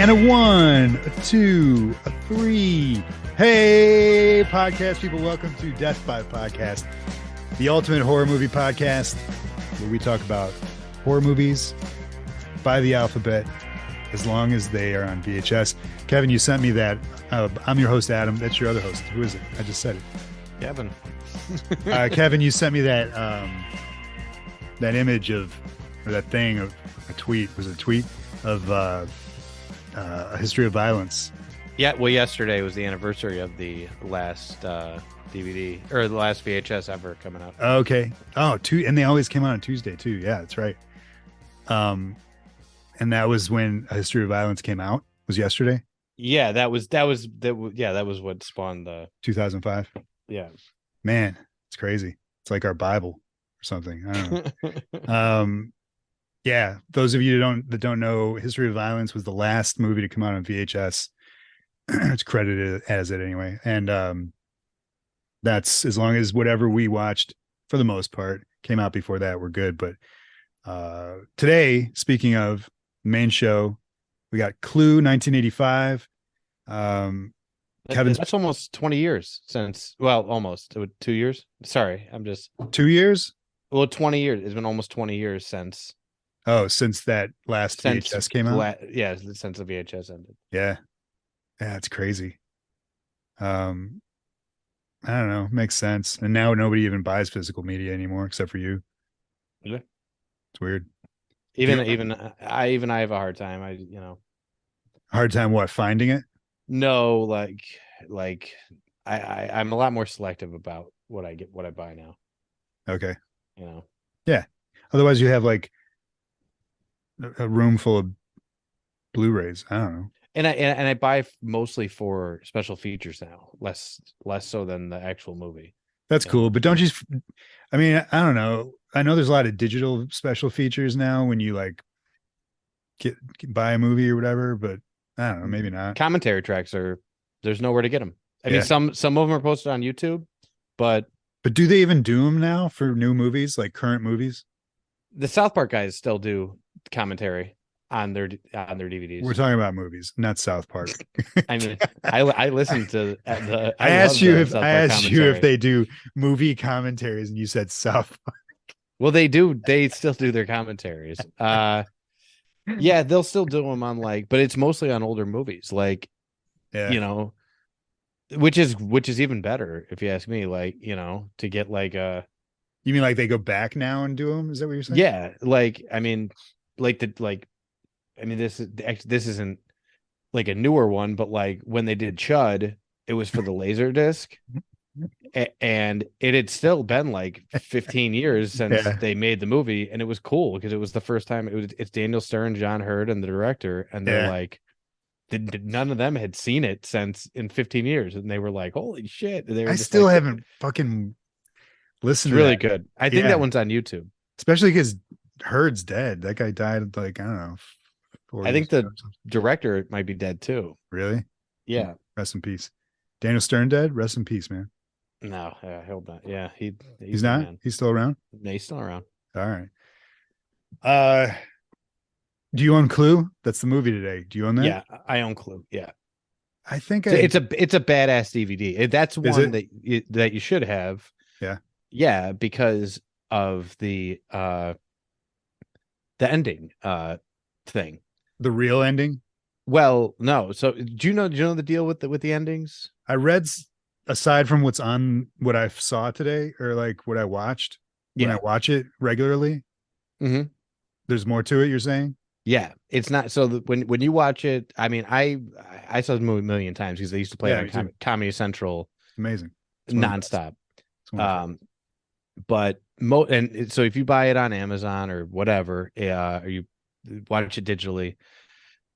And a 1, a 2, a 3. Hey, podcast people, welcome to Death by Podcast, the ultimate horror movie podcast, where we talk about horror movies by the alphabet, as long as they are on VHS. Kevin, you sent me that. I'm your host, Adam. That's your other host. Who is it? I just said it. Kevin. Kevin, you sent me that that image of, or that thing of a tweet. Was it a tweet of a history of violence? Yeah, well, yesterday was the anniversary of the last DVD, or the last VHS ever coming out. Okay. Oh, and they always came out on Tuesday too. Yeah, that's right. And that was when A History of Violence came out. Was yesterday? Yeah, that was what spawned the 2005. Yeah. Man, it's crazy. It's like our Bible or something. I don't know. Yeah, those of you that don't know, History of Violence was the last movie to come out on VHS. It's credited as it anyway. And that's as long as whatever we watched, for the most part, came out before that, we're good. But today, speaking of main show, we got Clue 1985. Kevin's, that's almost 20 years since, well, almost 2 years. Sorry, I'm just 2 years. Well, 20 years. It's been almost 20 years since. Oh, since that last VHS came out. Yeah, since the VHS ended. Yeah, it's crazy. I don't know. Makes sense. And now nobody even buys physical media anymore, except for you. Yeah, it's weird. Even I have a hard time. Hard time what, finding it? No, like I'm a lot more selective about what I buy now. Okay. Yeah. Otherwise you have like a room full of Blu-rays. I don't know. And I buy mostly for special features now, less so than the actual movie. That's cool, but don't you? I mean, I don't know. I know there's a lot of digital special features now when you like buy a movie or whatever, but I don't know, maybe not. Commentary tracks there's nowhere to get them. I mean, some of them are posted on YouTube, but do they even do them now for new movies, like current movies? The South Park guys still do commentary on their DVDs. We're talking about movies, not South Park. I mean, I listen to the. I asked you if they do movie commentaries, and you said South Park. Well, they do. They still do their commentaries. Yeah, they'll still do them on but it's mostly on older movies, which is even better if you ask me. To get You mean like they go back now and do them? Is that what you're saying? Yeah, this isn't like a newer one, but when they did Chud, it was for the laser disc, and it had still been 15 years since they made the movie, and it was cool because it was the first time. It's Daniel Stern, John Hurd, and the director, and they're none of them had seen it in 15 years, and they were like, "Holy shit!" I still haven't fucking listened. It's really good. I think that one's on YouTube, especially because Hurd's dead. That guy died I don't know. I think the director might be dead too. Really? Yeah. Rest in peace. Daniel Stern dead? Rest in peace, man. No, I hope not. Yeah, he's not. Man. He's still around. No, he's still around. All right. Do you own Clue? That's the movie today. Do you own that? Yeah, I own Clue. Yeah, I think it's a badass DVD. That's one that you should have. Yeah. Yeah, because of the ending thing. The real ending? Well, no. So do you know the deal with the endings? I read, aside from what's on what I saw today, or what I watched when I watch it regularly. Mm-hmm. There's more to it, you're saying? Yeah, it's not. So when you watch it, I mean, I saw the movie a million times because they used to play it on Comedy Central. Amazing. Nonstop. But so if you buy it on Amazon or whatever, or you watch it digitally,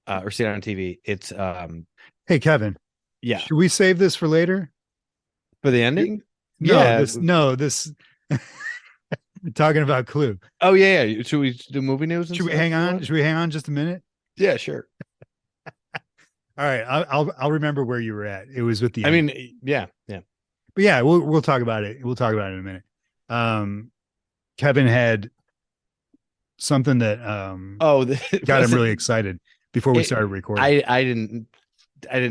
or see it on TV, it's Hey Kevin. Yeah. Should we save this for later? For the ending? This talking about Clue. Oh yeah. Should we do movie news? Should we hang on? Should we hang on just a minute? Yeah, sure. All right. I'll remember where you were at. It was with the I mean, yeah. But yeah, we'll talk about it. We'll talk about it in a minute. Kevin had something that got him really excited. before we started recording. I didn't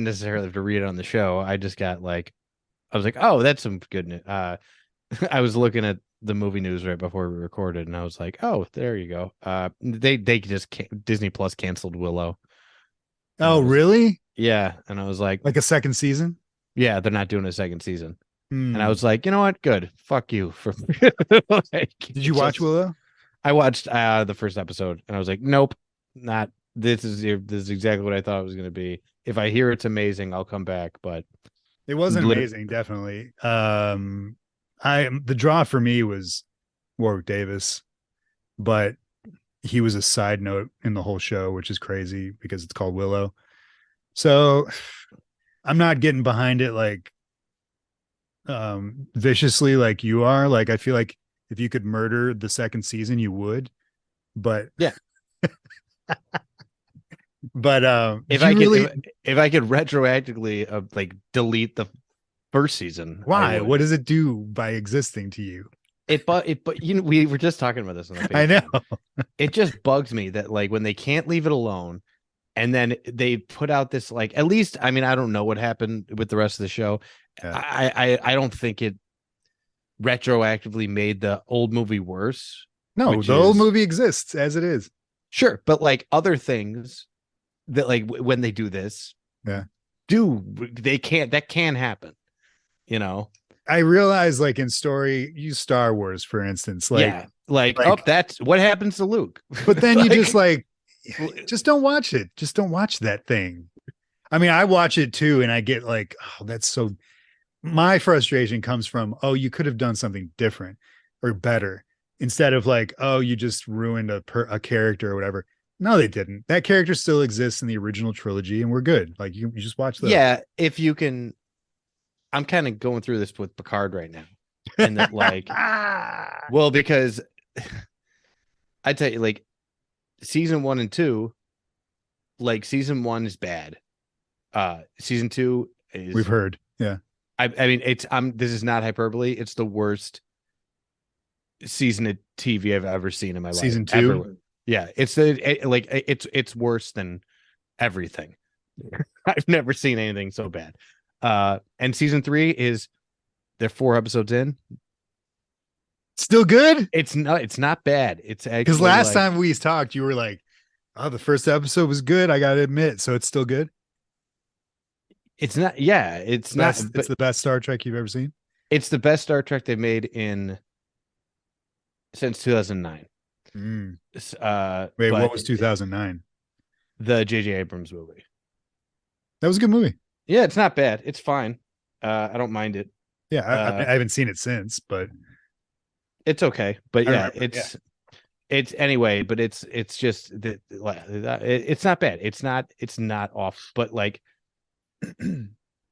necessarily have to read it on the show. I just got like, I was like, oh, that's some good news. I was looking at the movie news right before we recorded, and I was like, oh, there you go. They just Disney Plus canceled Willow. Oh, really? Yeah, and I was like a second season? Yeah, they're not doing a second season. And I Hmm. was like, you know what? Good. Fuck you for like, Did you watch Willow? I watched the first episode and I was like, nope, not this is exactly what I thought it was going to be. If I hear it's amazing, I'll come back, but It wasn't amazing, definitely. The draw for me was Warwick Davis, but he was a side note in the whole show, which is crazy because it's called Willow. So I'm not getting behind it like viciously like you are. Like I feel like if you could murder the second season, you would. But yeah. But if I could retroactively like delete the first season, why? What does it do by existing to you? But you know, we were just talking about this on the Patreon. I know. It just bugs me that like when they can't leave it alone, and then they put out this like, at least, I mean, I don't know what happened with the rest of the show. Yeah. I don't think it retroactively made the old movie worse. No, the old movie exists as it is. Sure, but like other things that like when they do this, yeah, that can happen, you know. I realize like in use Star Wars, for instance, like oh, that's what happens to Luke. But then you just don't watch it. Just don't watch that thing. I mean, I watch it too, and I get like, oh, that's so. My frustration comes from, oh, you could have done something different or better instead of like, oh, you just ruined a character or whatever. No, they didn't. That character still exists in the original trilogy, and we're good. Like you just watch those. Yeah, if you can. I'm kind of going through this with Picard right now, and that like, well, because I tell you, like, season 1 and 2, like season 1 is bad. Season 2 is, we've heard, yeah. I mean, this is not hyperbole. It's the worst season of TV I've ever seen in my life. Season 2, yeah, it's worse than everything. I've never seen anything so bad. And season 3 they're 4 episodes in. Still good. It's not bad. It's because last time we talked, you were like, "Oh, the first episode was good." I gotta admit, so it's still good. It's not. Yeah, it's not. It's the best Star Trek you've ever seen. It's the best Star Trek they've made since 2009. Wait, what was 2009? The J.J. Abrams movie. That was a good movie. Yeah, it's not bad. It's fine. I don't mind it. Yeah, I haven't seen it since, but it's okay. But yeah, it's anyway. But it's just that it's not bad. It's not off. But like,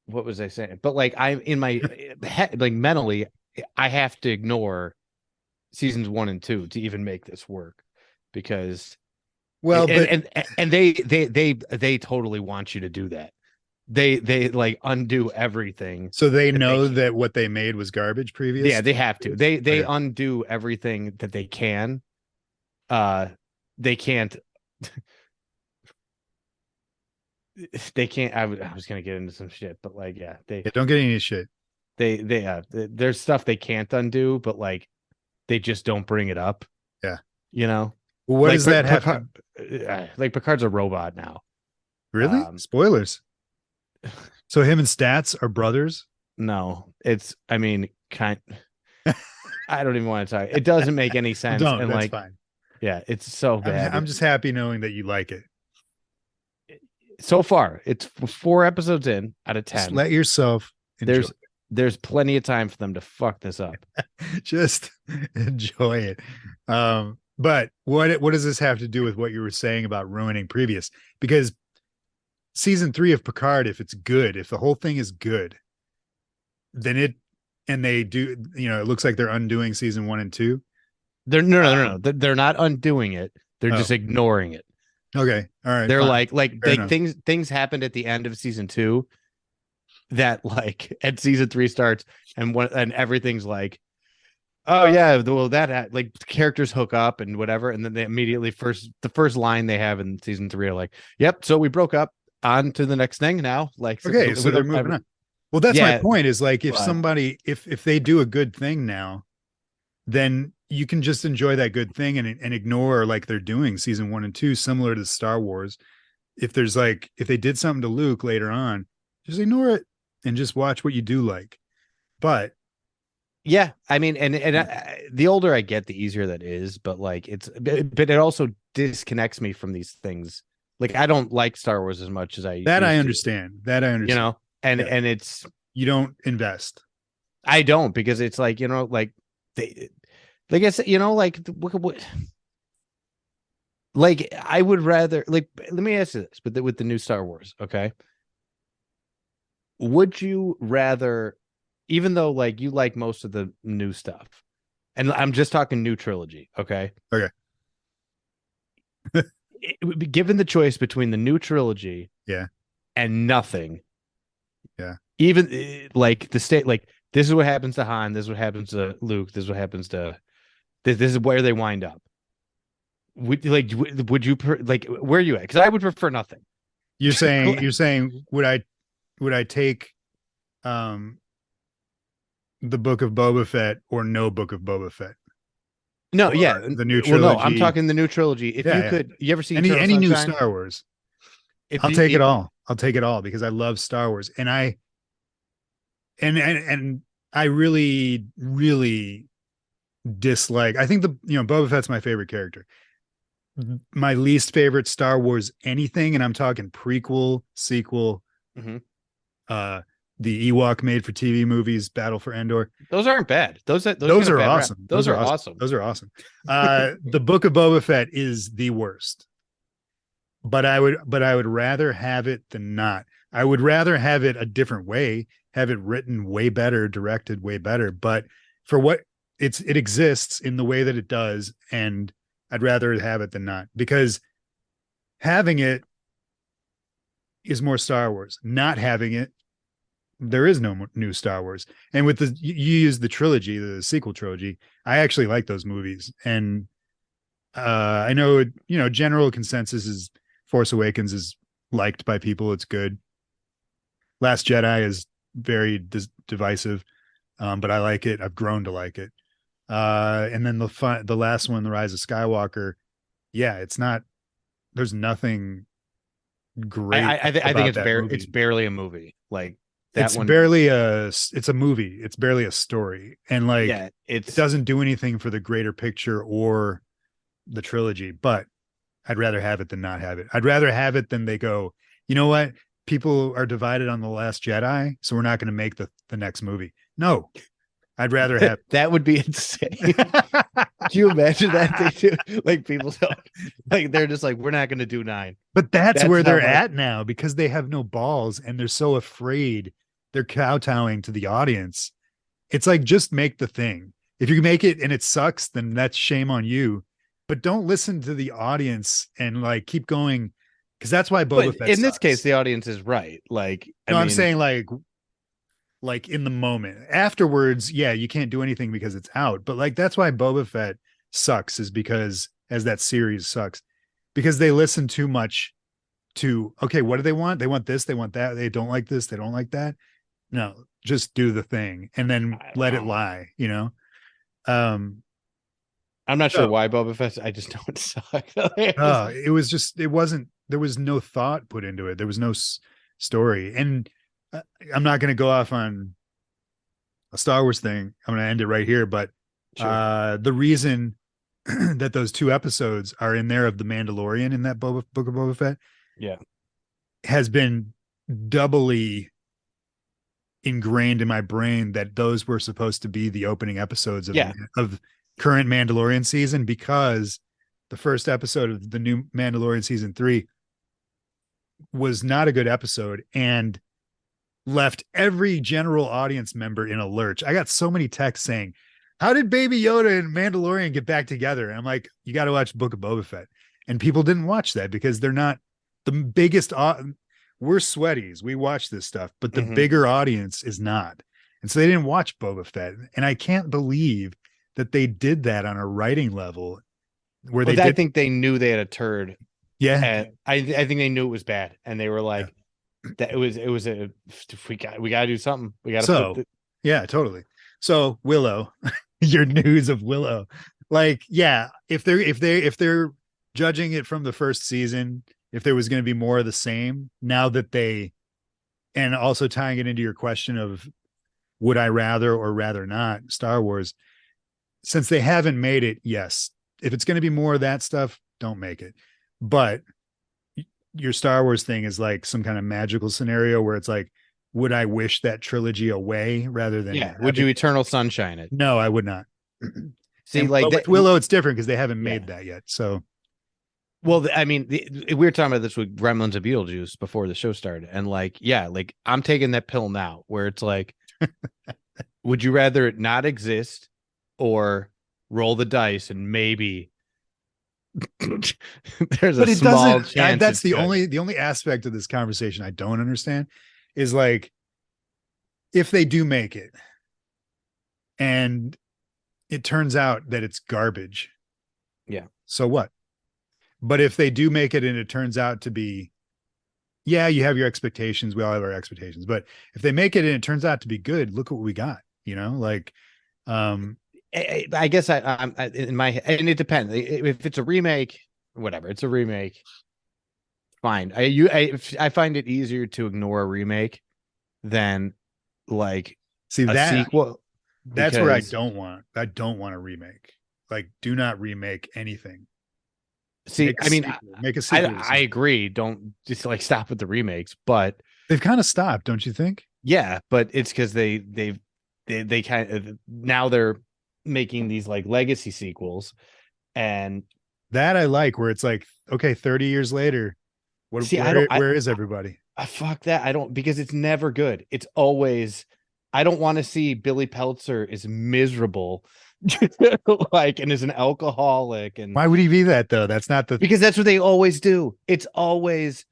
what was I saying? But like, I'm in my head, like mentally, I have to ignore seasons 1 and 2 to even make this work because, well, and they totally want you to do that. They like undo everything. So they know that what they made was garbage previous. Yeah, they have to. They undo everything that they can. They can't. They can't. I was gonna get into some shit, but like, yeah, don't get any shit. There's stuff they can't undo, but like, they just don't bring it up. Yeah, you know. Well, what does that have? Like Picard's a robot now. Really? Spoilers. So him and Stats are brothers? No, I mean, I don't even want to talk. It doesn't make any sense. Don't, and that's like, fine. Yeah, it's so bad. I'm just happy knowing that you like it. So far, it's 4 episodes in out of 10. Just let yourself enjoy. There's plenty of time for them to fuck this up. Just enjoy it. But what does this have to do with what you were saying about ruining previous? Because season 3 of Picard, if it's good, if the whole thing is good, then they do, it looks like they're undoing season 1 and 2. They're no. They're not undoing it. They're just ignoring it. Okay. All right. They're fine. Things happened at the end of season 2 that like at season 3 starts and everything's like, Oh yeah, well like characters hook up and whatever, and then they immediately the first line they have in season 3 are like, "Yep, so we broke up. On to the next thing now." Like, Okay, so they're without moving ever, on. Well, that's my yeah, point. Is like if but somebody if they do a good thing now, then you can just enjoy that good thing and ignore like they're doing season 1 and 2, similar to Star Wars. If there's like if they did something to Luke later on, just ignore it and just watch what you do like. But yeah, I mean, the older I get, the easier that is. But like, but it also disconnects me from these things. Like, I don't like Star Wars as much as I that I used to, understand. That I you understand. know, and Yeah. it's You don't invest. I don't, because it's like, like they, like I said, like like I would rather, like, let me ask you this, but with the new Star Wars, okay? Would you rather, even though like you like most of the new stuff, and I'm just talking new trilogy, okay? Okay. It would be given the choice between the new trilogy Yeah. and nothing. Yeah. Even like the state, like this is what happens to Han, this is what happens to Luke, this is what happens to this is where they wind up. Would you like, where are you at? Because I would prefer nothing. You're saying would I take um the Book of Boba Fett or no Book of Boba Fett No, yeah. or the new Well, no, I'm trilogy? talking the new trilogy. If Yeah, you yeah. could, you ever see Any Eternal any new Sunshine? Star Wars. If I'll you, take it all. I'll take it all because I love Star Wars and I really really dislike. I think Boba Fett's my favorite character. My least favorite Star Wars anything, and I'm talking prequel, sequel, Mhm. uh the Ewok made for TV movies, Battle for Endor. Those aren't bad. Those get Those a are bad rap. awesome. Those Those are are awesome. awesome. Those are awesome. The Book of Boba Fett is the worst. But I would rather have it than not. I would rather have it a different way, have it written way better, directed way better. But for what it exists in the way that it does, and I'd rather have it than not because having it is more Star Wars. Not having it, there is no new Star Wars. And with you use the trilogy, the sequel trilogy. I actually like those movies, and I know general consensus is Force Awakens is liked by people. It's good. Last Jedi is very divisive, but I like it. I've grown to like it. And then the last one, The Rise of Skywalker. Yeah, it's not. There's nothing great I think about that movie. it's barely a movie. Like that It's one. barely a. It's a movie. It's barely a story, and like Yeah, it doesn't do anything for the greater picture or the trilogy. But I'd rather have it than not have it. I'd rather have it than they go, you know what? People are divided on The Last Jedi, so we're not going to make the next movie. No, I'd rather have that would be insane. Do you imagine that they do? Like, people don't, like, they're just like, we're not going to do 9. But that's where how they're much. at now because they have no balls and they're so afraid. They're kowtowing to the audience. It's like just make the thing. If you make it and it sucks, then that's shame on you. But don't listen to the audience and like keep going because that's why Boba But Fett in this case, sucks. the audience is right. Like, I No, I'm mean, saying like in the moment. Afterwards, yeah, you can't do anything because it's out. But like that's why Boba Fett sucks is because as that series sucks because they listen too much to okay, what do they want? They want this, they want that. They don't like this, they don't like that. No, just do the thing and then I don't let it know. lie. Um I'm not sure so, why Boba Fett. I just know it sucked. it wasn't there was no thought put into it. There was no story. And I'm not going to go off on a Star Wars thing. I'm going to end it right here, but Sure. the reason that those 2 episodes are in there of the Mandalorian in that Book of Boba Fett Yeah. has been doubly ingrained in my brain that those were supposed to be the opening episodes Yeah. of current Mandalorian season because the first episode of the new Mandalorian season 3 was not a good episode and left every general audience member in a lurch. I got so many texts saying, how did Baby Yoda and Mandalorian get back together? And I'm like, you got to watch Book of Boba Fett. And people didn't watch that because they're not the biggest. We're sweaties. We watch this stuff, but the bigger audience is not. And so they didn't watch Boba Fett. And I can't believe that they did that on a writing level where they But I did. think they knew they had a turd, Yeah. and I think they knew it was bad, and they were Yeah. like, that it was a we got to do something. We got to put So, yeah, totally. So Willow, your news of Willow, like, yeah, if they're judging it from the first season, if there was going to be more of the same, now that they, and also tying it into your question of would I rather or rather not Star Wars, since they haven't made it, yes. If it's going to be more of that stuff, don't make it. But your Star Wars thing is like some kind of magical scenario where it's like, would I wish that trilogy away rather than yeah. Would you Eternal Sunshine it? No, I would not. See, And like but that. with Willow, it's different because they haven't Yeah. made that yet. So Well, I mean, we were talking about this with Gremlins and Beetlejuice before the show started, and like, yeah, like I'm taking that pill now, where it's like, would you rather it not exist, or roll the dice and maybe there's but a it small doesn't. chance That's it's the good. only aspect of this conversation I don't understand is like if they do make it and it turns out that it's garbage. Yeah. So what? But if they do make it and it turns out to be, yeah, you have your expectations. We all have our expectations. But if they make it and it turns out to be good, look what we got. Like, I guess I'm in my, and it depends if it's a remake, whatever. It's a remake. Fine. I find it easier to ignore a remake than like see a that sequel. that's where I Because don't want a remake. Like, do not remake anything. see, I mean, Make a sequel. I agree. Don't just like stop with the remakes, but They've kind of stopped, don't you think? yeah, but it's because they kind of now they're making these like legacy sequels, and That I like, where it's like, okay, 30 years later, see, I don't, where is everybody? I fuck that. I don't because it's never good. It's always I don't want to see Billy Peltzer is miserable, like and is an alcoholic, and Why would he be that though? That's not the. because that's what they always do. It's always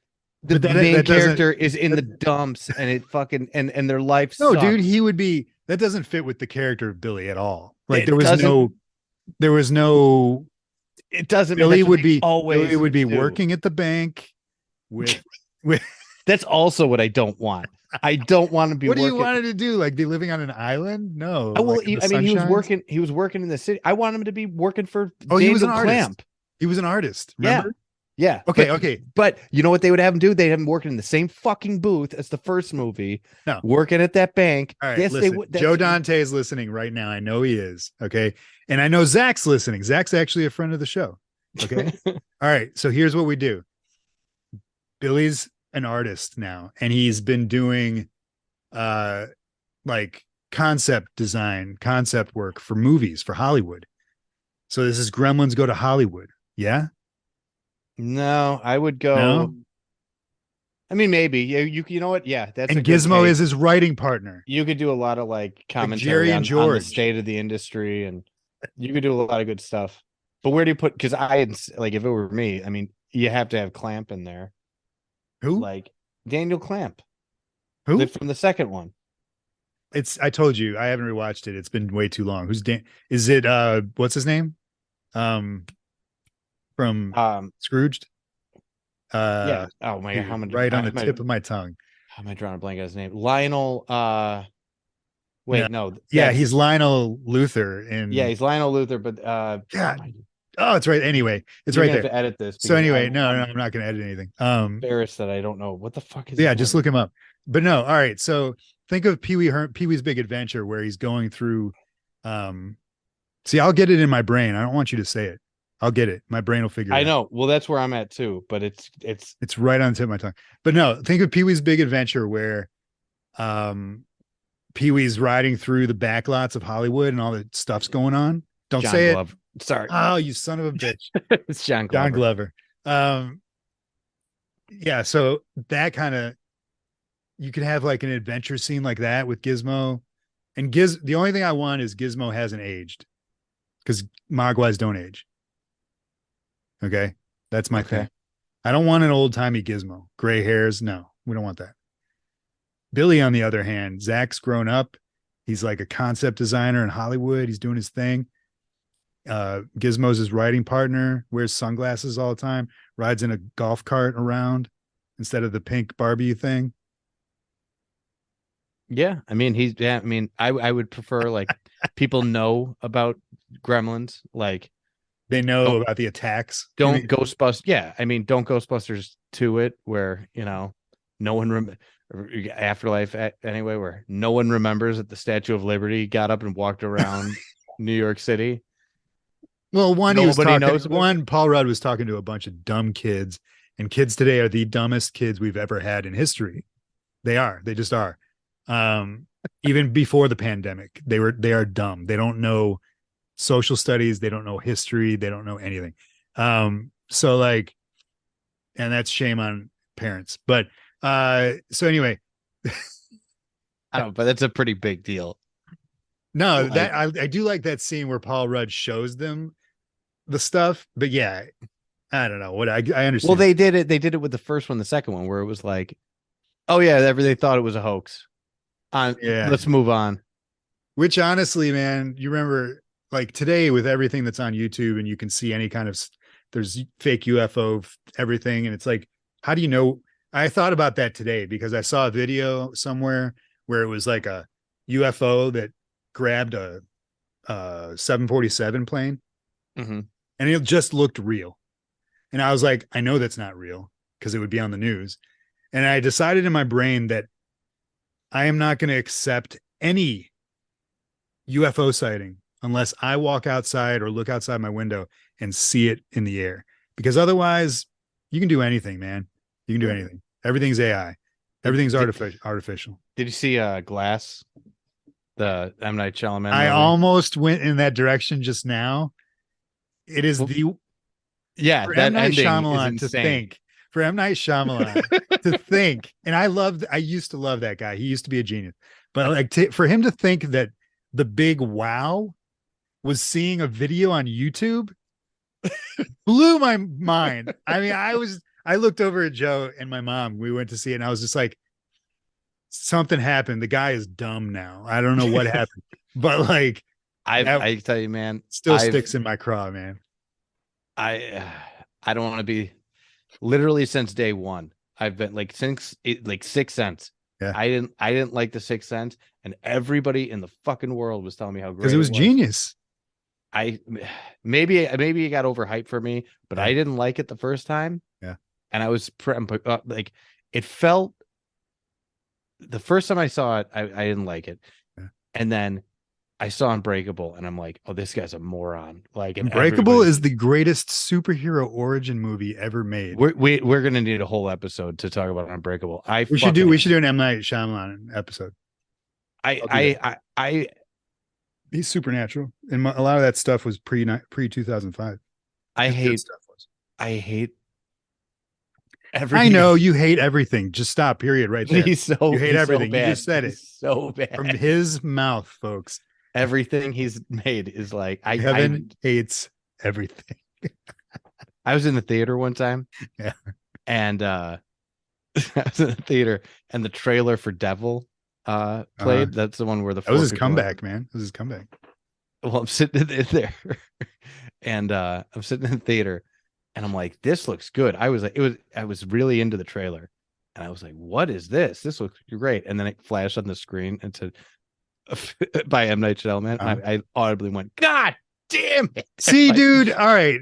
the But main that doesn't. character is in the dumps and it fucking and their life No, sucks. dude, he would be. That doesn't fit with the character of Billy at all. Like, It doesn't. there was no. It doesn't. Billy would always be do. working at the bank with with. That's also what I don't want. I don't want to be. What do you working. want him to do? Like, be living on an island? No. I will. Like, in the I mean, he was sunshines? working. He was working in the city. I want him to be working for. Oh, he was an Daniel artist. Clamp. He was an artist. Remember? Yeah. Okay. But, Okay. But you know what they would have him do? They'd have him working in the same fucking booth as the first movie. No. Working at that bank. All right. Yes, Listen, they would. Joe Dante is listening right now. I know he is. Okay. And I know Zach's listening. Zach's actually a friend of the show. Okay. All right. So here's what we do. Billy's an artist now, and he's been doing like concept design, concept work for movies for Hollywood. So this is Gremlins Go to Hollywood. Yeah. No, I would go. No? I mean, maybe you know what? Yeah, that's And a good Gizmo take. is his writing partner. You could do a lot of like commentary Jerry and on the George. state of the industry, and you could do a lot of good stuff. But where do you put? Because like if it were me, I mean, you have to have Clamp in there, Who? like Daniel Clamp, Who? from the second one. I told you, I haven't rewatched it. It's been way too long. Who's Dan? Is it what's his name? From Scrooged. Yeah. Oh my god, how much? Right on the tip of my tongue. How am I drawing a blank on his name? Lionel. Wait, no. Yeah, he's Lionel Luther. Yeah, he's Lionel Luther. But God. Oh, it's right. Anyway, it's you're right gonna there. have to edit this. So anyway, I'm I'm not going to edit anything. embarrassed that I don't know what the fuck is. Yeah, just look him up. But no, all right. So think of Pee-wee's Big Adventure, where he's going through. See, I'll get it in my brain. I don't want you to say it. I'll get it. My brain will figure it out. I know. Well, that's where I'm at too. But it's right on the tip of my tongue. But no, think of Pee-wee's Big Adventure, where Pee-wee's riding through the back lots of Hollywood and all the stuff's going on. Don't John say Glover. it. Sorry. Oh, you son of a bitch. It's John Glover. John Glover. Yeah, so that kind of, you could have like an adventure scene like that with Gizmo. And the only thing I want is Gizmo hasn't aged, because Mogwais don't age. Okay. That's my thing. I don't want an old timey Gizmo. Gray hairs. No, we don't want that. Billy, on the other hand, Zach's grown up. He's like a concept designer in Hollywood. He's doing his thing. Gizmo's his riding partner, wears sunglasses all the time, rides in a golf cart around instead of the pink Barbie thing. Yeah, I mean I mean I would prefer like people know about Gremlins, like They know don't about the attacks. don't Ghostbusters. Yeah, I mean don't Ghostbusters to it where no one Afterlife anyway, where no one remembers that the Statue of Liberty got up and walked around New York City. Well, Nobody knows about it. Paul Rudd was talking to a bunch of dumb kids, and kids today are the dumbest kids we've ever had in history. They just are. Even before the pandemic, they are dumb. They don't know social studies, they don't know history, they don't know anything. So like, and that's shame on parents. But so anyway, I don't know, but that's a pretty big deal. no, that I do like that scene where Paul Rudd shows them the stuff, but yeah, I don't know what I understand. Well, they did it with the first one, the second one, where it was like, oh yeah, they thought it was a hoax. Yeah, let's move on. Which honestly, man, you remember like today with everything that's on YouTube and you can see any kind of there's fake UFO everything, and it's like, how do you know? I thought about that today because I saw a video somewhere where it was like a UFO that grabbed a 747 plane, Mm-hmm. and it just looked real. And I was like, I know that's not real because it would be on the news. And I decided in my brain that I am not going to accept any UFO sighting unless I walk outside or look outside my window and see it in the air. Because otherwise, you can do anything, man. You can do anything. Everything's AI. Everything's artificial. Did you see Glass? The M. Night Shyamalan I movie? almost went in that direction just now. It is for that M. Night ending Shyamalan is to insane. think. For M. Night Shyamalan to think, and I used to love that guy. He used to be a genius. But like for him to think that the big wow was seeing a video on YouTube blew my mind. I mean, I looked over at Joe and my mom. We went to see it, and I was just like, something happened. The guy is dumb now. I don't know what happened, but like, I tell you, man, still sticks in my craw, man. I don't want to be. Literally since day one, I've been like Sixth Sense. Yeah. I didn't like the Sixth Sense, and everybody in the fucking world was telling me how great because it was genius. Maybe it got overhyped for me, but Yeah. I didn't like it the first time. Yeah, and I was like, it felt the first time I saw it, I didn't like it, and then I saw Unbreakable, and I'm like, oh, this guy's a moron. Like, Unbreakable is the greatest superhero origin movie ever made. We're gonna need a whole episode to talk about Unbreakable. We should do an M. Night Shyamalan episode. He's supernatural, and a lot of that stuff was pre 2005. I hate everything. I know you hate everything. Just stop. Period. Right there. You hate everything. So you just said it. So bad from his mouth, folks. Everything he's made is like I hates everything. I was in the theater one time, yeah, and I was in the theater, and the trailer for Devil played. That's the one where that was his comeback, man. It was his comeback. Well, I'm sitting in there, and I'm sitting in the theater, and I'm like, "This looks good." I was really into the trailer, and I was like, "What is this? This looks great." And then it flashed on the screen and said, by M. Night Shyamalan. I audibly went, God damn it. See, dude. All right.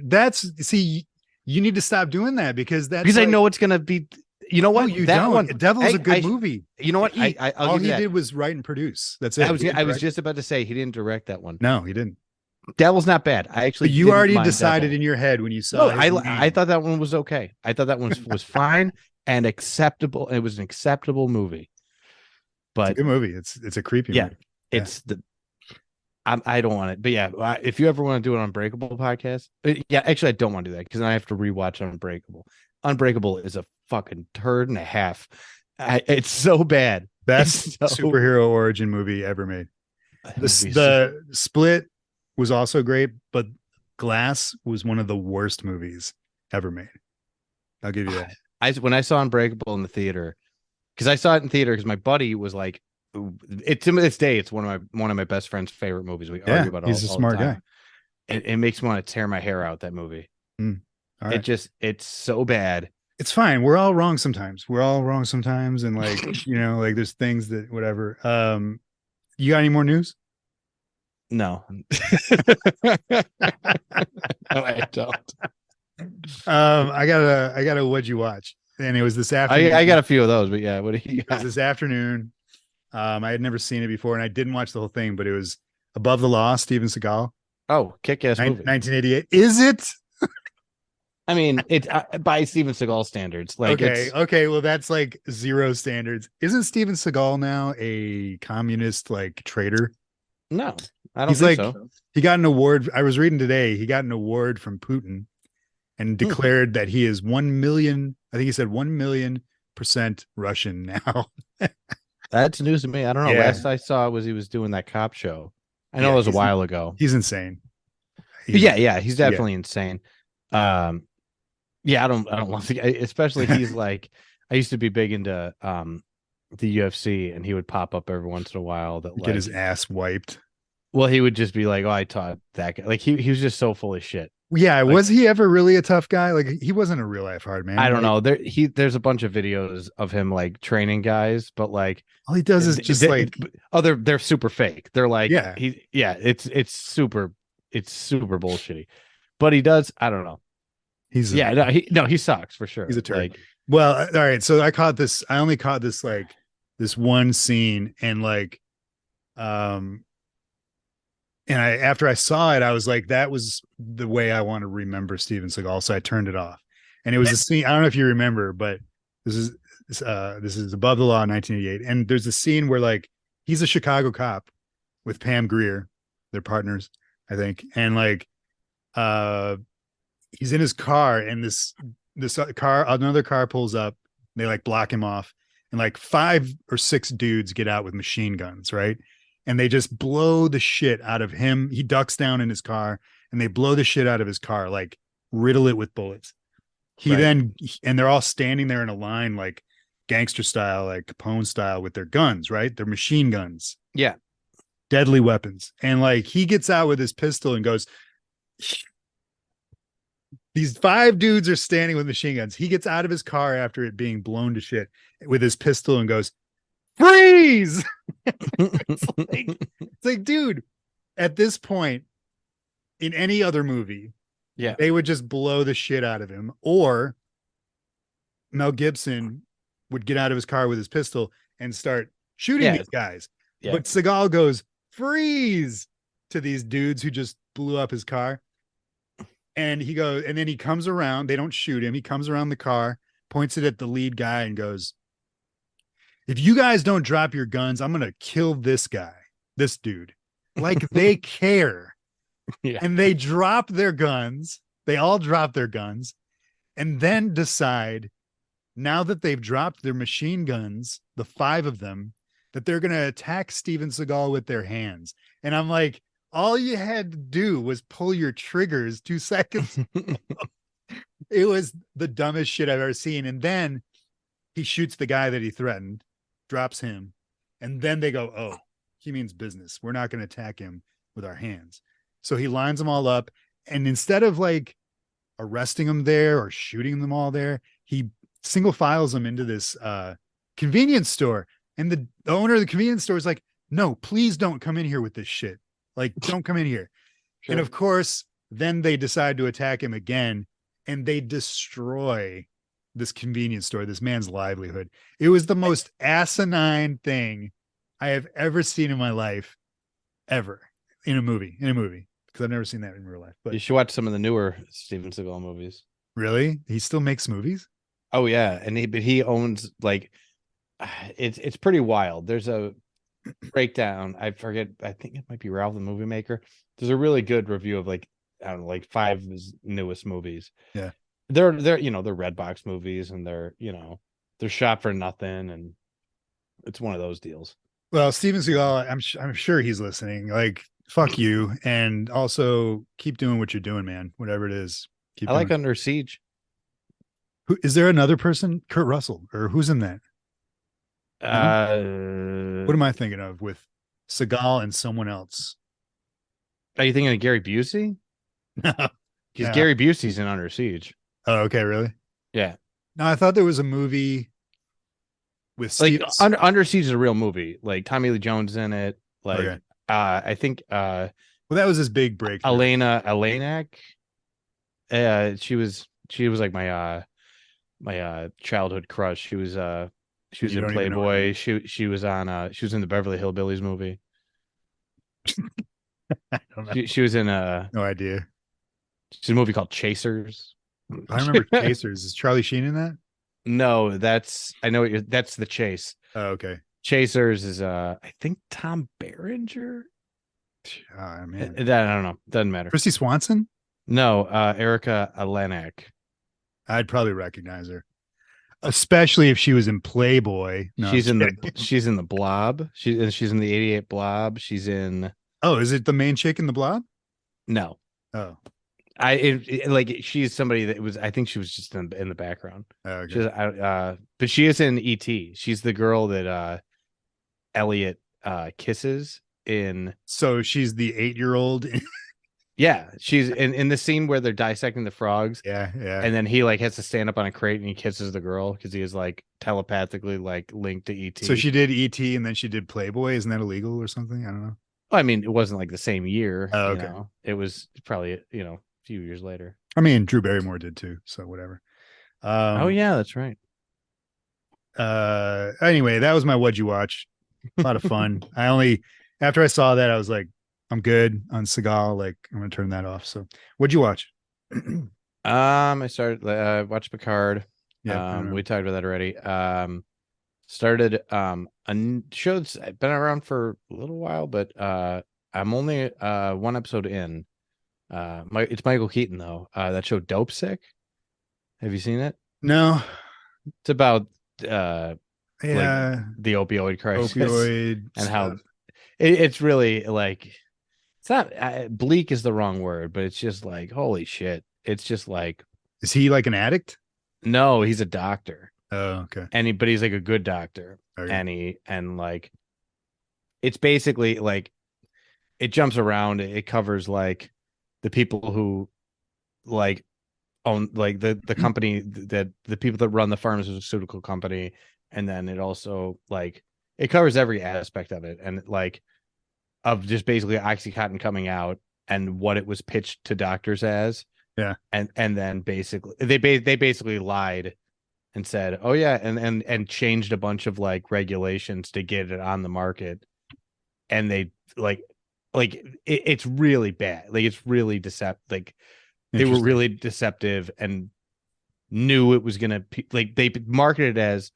You need to stop doing that because I know it's going to be, you know what? No, you don't. Devil's a good movie. You know what? All he did was write and produce. That's it. I was just about to say he didn't direct that one. No, he didn't. Devil's not bad. But you already decided in your head when you saw I thought that one was okay. I thought that one was fine and acceptable. It was an acceptable movie. But it's a good movie. It's a creepy movie. It's I don't want it, but yeah, if you ever want to do an Unbreakable podcast, actually I don't want to do that because then I have to rewatch Unbreakable. Unbreakable is a fucking turd and a half. It's so bad. Best superhero origin movie ever made. The Split was also great, but Glass was one of the worst movies ever made. I'll give you that. When I saw Unbreakable in the theater, because I saw it in theater because my buddy was like, to this day, it's one of my best friend's favorite movies. We argue about it. He's a smart guy. it makes me want to tear my hair out, that movie. All right. It's so bad. It's fine. We're all wrong sometimes. We're all wrong sometimes. And like, like there's things that whatever. You got any more news? No. No, I don't. I got a what'd you watch? And it was this afternoon. I got a few of those, but yeah, what do you It was got? this afternoon. I had never seen it before, and I didn't watch the whole thing, but it was Above the Law, Steven Seagal, Oh, kick-ass movie. 1988. Is it? I mean, it's by Steven Seagal standards. Like, Okay, it's okay. Well, that's like zero standards. Isn't Steven Seagal now a communist like traitor? no, I don't He's think like so. he got an award. I was reading today. He got an award from Putin and declared that he is 1 million. I think he said 1 million% Russian now. That's news to me. I don't know. Yeah. Last I saw was he was doing that cop show. I know Yeah, it was a he's- while ago. He's insane. Yeah, he's definitely insane. Yeah, I don't want to, especially he's like, I used to be big into the UFC, and he would pop up every once in a while that Get like, his ass wiped. well, he would just be like, oh, I taught that guy. Like he was just so full of shit. Yeah, Like, was he ever really a tough guy? Like he wasn't a real life hard man. I don't Like, know. There's a bunch of videos of him like training guys, but like all he does is just like they're super fake. They're like, Yeah. it's super bullshitty. But he does, I don't know. he's He sucks for sure. he's a turd. Like, Well, all right. So I only caught this like this one scene, and like and after I saw it, I was like, that was the way I want to remember Steven Seagal. So I turned it off. And it was a scene. I don't know if you remember, but this is Above the Law, 1988. And there's a scene where like he's a Chicago cop with Pam Grier, their partners, I think. And like he's in his car, and this car, another car pulls up. They like block him off, and like 5 or 6 dudes get out with machine guns, right? And they just blow the shit out of him. He ducks down in his car, and they blow the shit out of his car, like riddle it with bullets. And they're all standing there in a line, like gangster style, like Capone style, with their guns, right? They're machine guns. yeah. Deadly weapons. And like he gets out with his pistol and goes, these 5 dudes are standing with machine guns. He gets out of his car after it being blown to shit with his pistol and goes, freeze. It's like, dude, at this point in any other movie, Yeah. they would just blow the shit out of him, or Mel Gibson would get out of his car with his pistol and start shooting these guys. Yeah. But Seagal goes, freeze, to these dudes who just blew up his car. And he goes, and then he comes around. They don't shoot him. He comes around the car, points it at the lead guy, and goes, if you guys don't drop your guns, I'm going to kill this guy, this dude. Like they care. Yeah. And they drop their guns. They all drop their guns, and then decide, now that they've dropped their machine guns, the 5 of them, that they're going to attack Steven Seagal with their hands. And I'm like, all you had to do was pull your triggers 2 seconds. It was the dumbest shit I've ever seen. And then he shoots the guy that he threatened, drops him. And then they go, oh, he means business. We're not going to attack him with our hands. So he lines them all up. And instead of like arresting them there or shooting them all there, he single files them into this convenience store. And the owner of the convenience store is like, no, please don't come in here with this shit. Like, don't come in here. Sure. And of course, then they decide to attack him again, and they destroy this convenience store, this man's livelihood. It was the most asinine thing I have ever seen in my life, ever, in a movie, because I've never seen that in real life. But you should watch some of the newer Steven Seagal movies. Really? He still makes movies? Oh yeah, and he owns, like, it's pretty wild. There's a breakdown. I forget. I think it might be Ralph the Movie Maker. There's a really good review of like, I don't know, like 5 of his newest movies. Yeah, they're they're Redbox movies, and they're shot for nothing, and it's one of those deals. Well, Steven Seagal, I'm sure he's listening. Like, fuck you, and also keep doing what you're doing, man. Whatever it is, keep. I like Under Siege. Who is there? Another person? Kurt Russell, or who's in that? What am I thinking of with Seagal and someone else? Are you thinking of Gary Busey? Because Yeah. Gary Busey's in Under Siege. Oh, okay, really? Yeah. No, I thought there was a movie with Like Steve. Under Siege is a real movie. Like Tommy Lee Jones in it. Okay. Like I think Well, that was his big breakthrough. Elena Elanak. She was like my childhood crush. She was You in don't even know her Playboy. name. She was in the Beverly Hillbillies movie. I don't know. She was in No idea. she's in a movie called Chasers. I remember Chasers. Is Charlie Sheen in that? No, I know what that's The Chase. Oh, okay. Chasers is I think Tom Berenger. Oh, man. I don't know. Doesn't matter. Christy Swanson? No, Erica Elanak. I'd probably recognize her, especially if she was in Playboy. No, She's in the Blob. She's in the 88 Blob. She's in Oh, is it the main chick in the Blob? no. Oh, Like she's somebody that was I think she was just in the background. okay. But she is in E.T. She's the girl that Elliot kisses in. So she's the 8-year-old. Yeah, she's in the scene where they're dissecting the frogs. Yeah, yeah. And then he like has to stand up on a crate and he kisses the girl because he is like telepathically like linked to ET. So she did ET and then she did Playboy. Isn't that illegal or something? I don't know. Well, I mean, it wasn't like the same year. Oh, okay. It was probably a few years later. I mean, Drew Barrymore did too. So whatever. Oh yeah, that's right. Anyway, that was my What'd You Watch. A lot of fun. After I saw that, I was like, I'm good on Seagal. Like, I'm gonna turn that off. So what'd you watch? I started watched Picard. Yeah, We talked about that already. Started a show that's been around for a little while, but I'm only one episode in. It's Michael Keaton though. That show Dope Sick. Have you seen it? no. It's about Yeah, like the opioid crisis opioid and how it's really like it's not bleak is the wrong word, but it's just like holy shit. It's just like is he like an addict? no, he's a doctor. Oh, okay. But he's like a good doctor. Okay. And like it's basically like it jumps around. It covers like the people who like own like the company that the people that run the pharmaceutical company, and then it also like it covers every aspect of it and like of just basically Oxycontin coming out and what it was pitched to doctors as. Yeah. And then basically they basically lied and said, "Oh yeah," and changed a bunch of like regulations to get it on the market. And they it's really bad. Like it's really deceptive. Like they were really deceptive and knew it was gonna like they marketed it as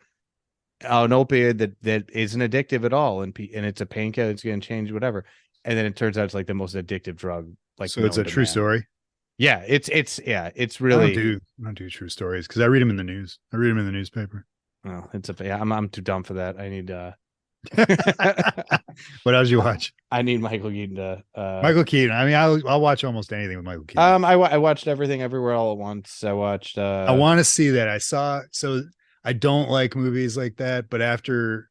an opioid that isn't addictive at all, and it's a painkiller. It's gonna change whatever. And then it turns out it's like the most addictive drug. Like so, it's a true story. Yeah, it's really. I don't do true stories because I read them in the news. I read them in the newspaper. Oh, I'm too dumb for that. I need What else you watch? I need Michael Keaton to Michael Keaton. I mean, I'll watch almost anything with Michael Keaton. I watched Everything Everywhere All at Once. I watched I want to see that. So I don't like movies like that, but after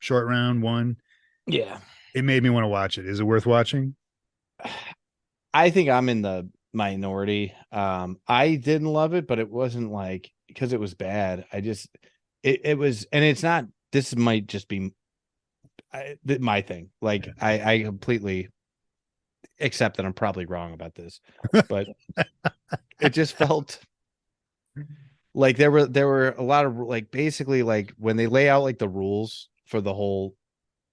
Short Round 1, yeah, it made me want to watch it. Is it worth watching? I think I'm in the minority. I didn't love it, but it wasn't like because it was bad. It was, and it's not. This might just be my thing. Like I completely accept that I'm probably wrong about this, but it just felt like there were a lot of like basically like when they lay out like the rules for the whole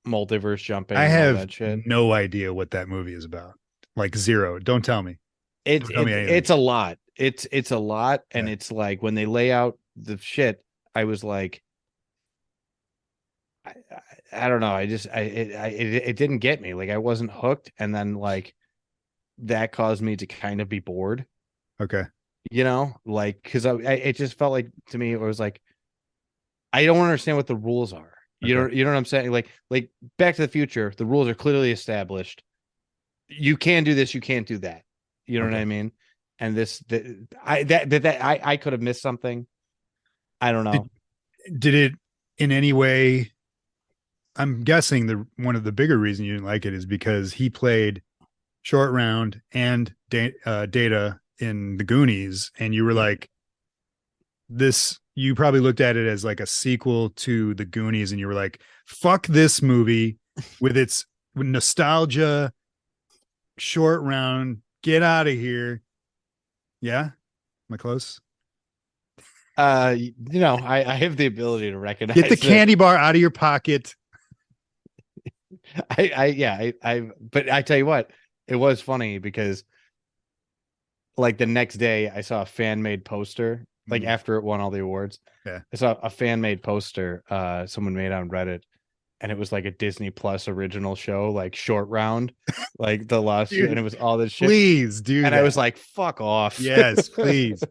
multiverse jumping. I and all have that shit. no idea what that movie is about. Like zero. Don't tell me. It's a lot. It's a lot, and Yeah. it's like when they lay out the shit, I was like, I don't know. It didn't get me. Like I wasn't hooked, and then like that caused me to kind of be bored. Okay. Like because it just felt like to me it was like I don't understand what the rules are. You know what I'm saying? Like Back to the Future, the rules are clearly established. You can do this, you can't do that. You know what I mean? And I could have missed something. I don't know. Did it in any way? I'm guessing one of the bigger reasons you didn't like it is because he played Short Round, and Data in the Goonies, and you were like, this. You probably looked at it as like a sequel to the Goonies, and you were like, "Fuck this movie with its nostalgia." Short Round, get out of here. Yeah, am I close? I have the ability to recognize Get the candy bar out of your pocket. but I tell you what, it was funny because like the next day I saw a fan made poster, like after it won all the awards. Yeah. I saw a fan made poster someone made on Reddit, and it was like a Disney Plus original show, like Short Round, like the last Dude, and it was all this shit. Please do and that. I was like, fuck off. Yes, please.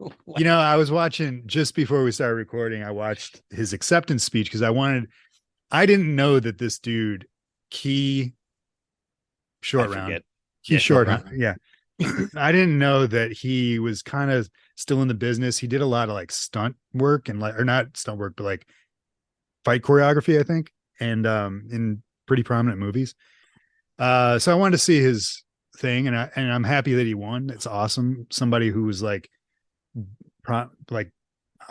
You know, I was watching just before we started recording, I watched his acceptance speech because I didn't know that this dude, Key Short Round, Key Short Round. Yeah. I didn't know that he was kind of still in the business. He did a lot of like stunt work and like, or not stunt work, but like fight choreography, I think, and in pretty prominent movies. So I wanted to see his thing, and I'm happy that he won. It's awesome. Somebody who was like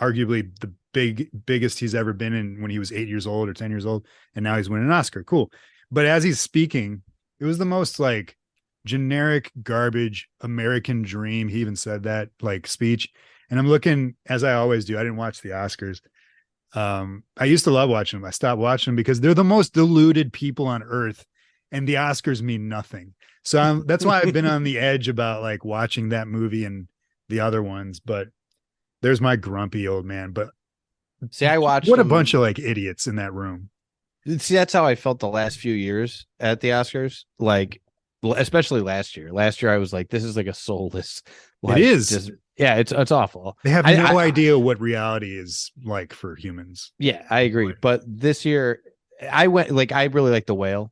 arguably the biggest he's ever been in when he was 8 years old or 10 years old, and now he's winning an Oscar. Cool. But as he's speaking, it was the most like generic garbage American dream. He even said that like speech. And I'm looking, as I always do. I didn't watch the Oscars. I used to love watching them. I stopped watching them because they're the most deluded people on earth, and the Oscars mean nothing. So that's why I've been on the edge about like watching that movie and the other ones. But there's my grumpy old man. But see, I watched what a bunch of like idiots in that room. See, that's how I felt the last few years at the Oscars. Like, especially last year. Last year, I was like, "This is like a soulless." Like, it is. It's awful. They have no idea what reality is like for humans. Yeah, I agree. But this year, I really like The Whale,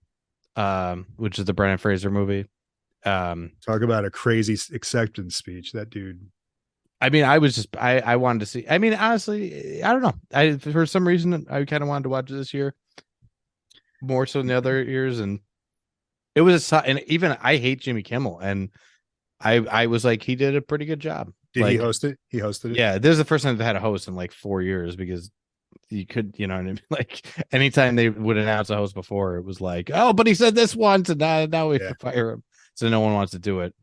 which is the Brendan Fraser movie. Talk about a crazy acceptance speech. That dude. I mean, I wanted to see. I mean, honestly, I don't know. For some reason I kind of wanted to watch it this year more so than the other years, and it was and even I hate Jimmy Kimmel, and I was like, he did a pretty good job. Did he host it? He hosted it. Yeah, this is the first time they've had a host in like 4 years, because you could, you know what I mean? Like anytime they would announce a host before, it was like, oh, but he said this once, and now we have to fire him, so no one wants to do it.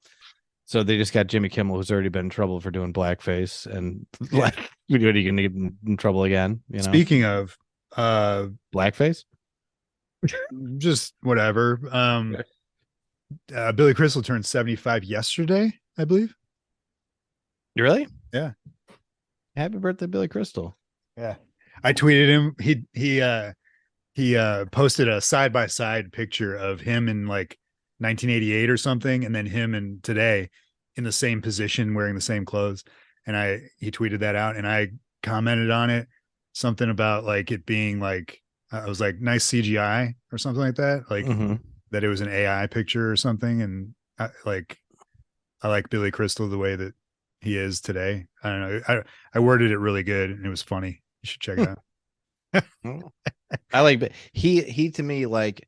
So they just got Jimmy Kimmel, who's already been in trouble for doing blackface, and like, what are you going to get in trouble again? You know. Speaking of blackface, just whatever. Billy Crystal turned 75 yesterday, I believe. You really? Yeah. Happy birthday, Billy Crystal. Yeah. I tweeted him. He posted a side-by-side picture of him in like 1988 or something, and then him and today in the same position wearing the same clothes, and he tweeted that out, and I commented on it, something about like it being like I was like, nice CGI or something like that, like that it was an AI picture or something. And I like Billy Crystal the way that he is today. I don't know, I worded it really good and it was funny. You should check it out. I like he to me, like,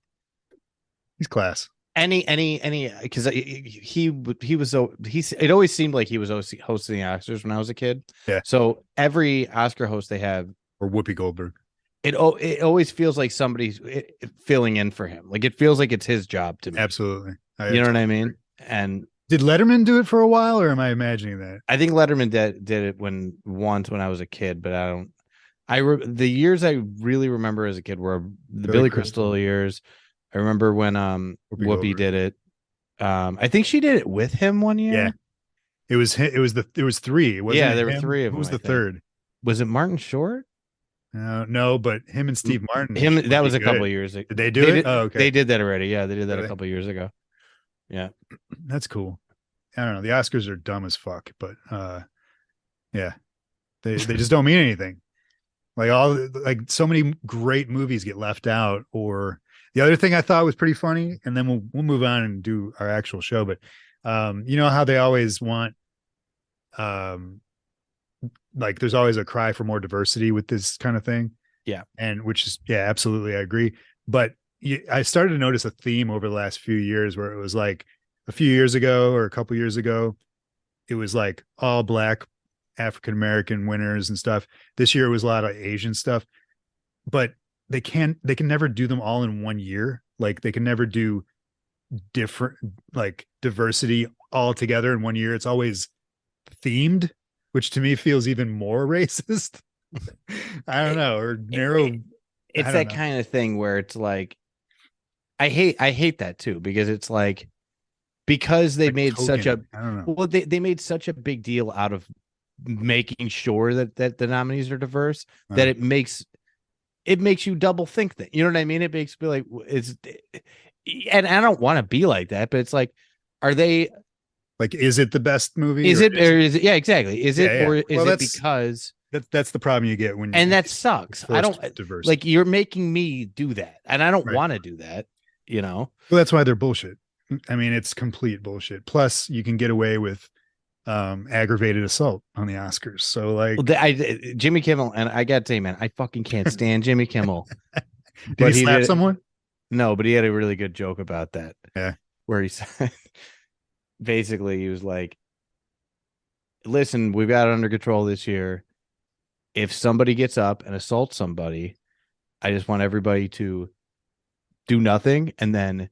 he's class. Any because it always seemed like he was hosting the Oscars when I was a kid. Yeah. So every Oscar host they have, or Whoopi Goldberg, it always feels like somebody's filling in for him. Like it feels like it's his job to me. Absolutely. You know what I mean? And did Letterman do it for a while, or am I imagining that? I think Letterman did it once when I was a kid, but the years I really remember as a kid were the Billy Crystal years. I remember when Whoopi did it. I think she did it with him one year. Yeah. It was three. There were three of them. Who was the third? Was it Martin Short? No, but him and Steve Martin. That was a couple of years ago. Did they do it? Okay. They did that already. Yeah, they did that a couple of years ago. Yeah. That's cool. I don't know. The Oscars are dumb as fuck, but yeah. They just don't mean anything. Like so many great movies get left out. Or the other thing I thought was pretty funny, and then we'll move on and do our actual show, but you know how they always want like there's always a cry for more diversity with this kind of thing. Yeah. And which is, yeah, absolutely. I agree. But I started to notice a theme over the last few years where it was like a few years ago or a couple years ago, it was like all black African American winners and stuff. This year it was a lot of Asian stuff, but they can never do them all in one year. Like they can never do different like diversity all together in one year. It's always themed, which to me feels even more racist. I don't know, or narrow. It's that kind of thing where it's like, I hate that too, because it's like, because they made such a, I don't know. Well, they made such a big deal out of making sure that the nominees are diverse, that it makes you double think that, you know what I mean? It makes me like, and I don't want to be like that, but it's like, are they like, is it the best movie? Is it yeah, exactly. Is it, or is it because that's the problem you get when, and that sucks. I don't diverse. Like, you're making me do that, and I don't want to do that, you know? Well, that's why they're bullshit. I mean, it's complete bullshit. Plus you can get away with aggravated assault on the Oscars. So like, Jimmy Kimmel, and I gotta tell you, man, I fucking can't stand Jimmy Kimmel. Did he slap someone? No, but he had a really good joke about that. Yeah. Where he said, basically, he was like, listen, we've got it under control this year. If somebody gets up and assaults somebody, I just want everybody to do nothing, and then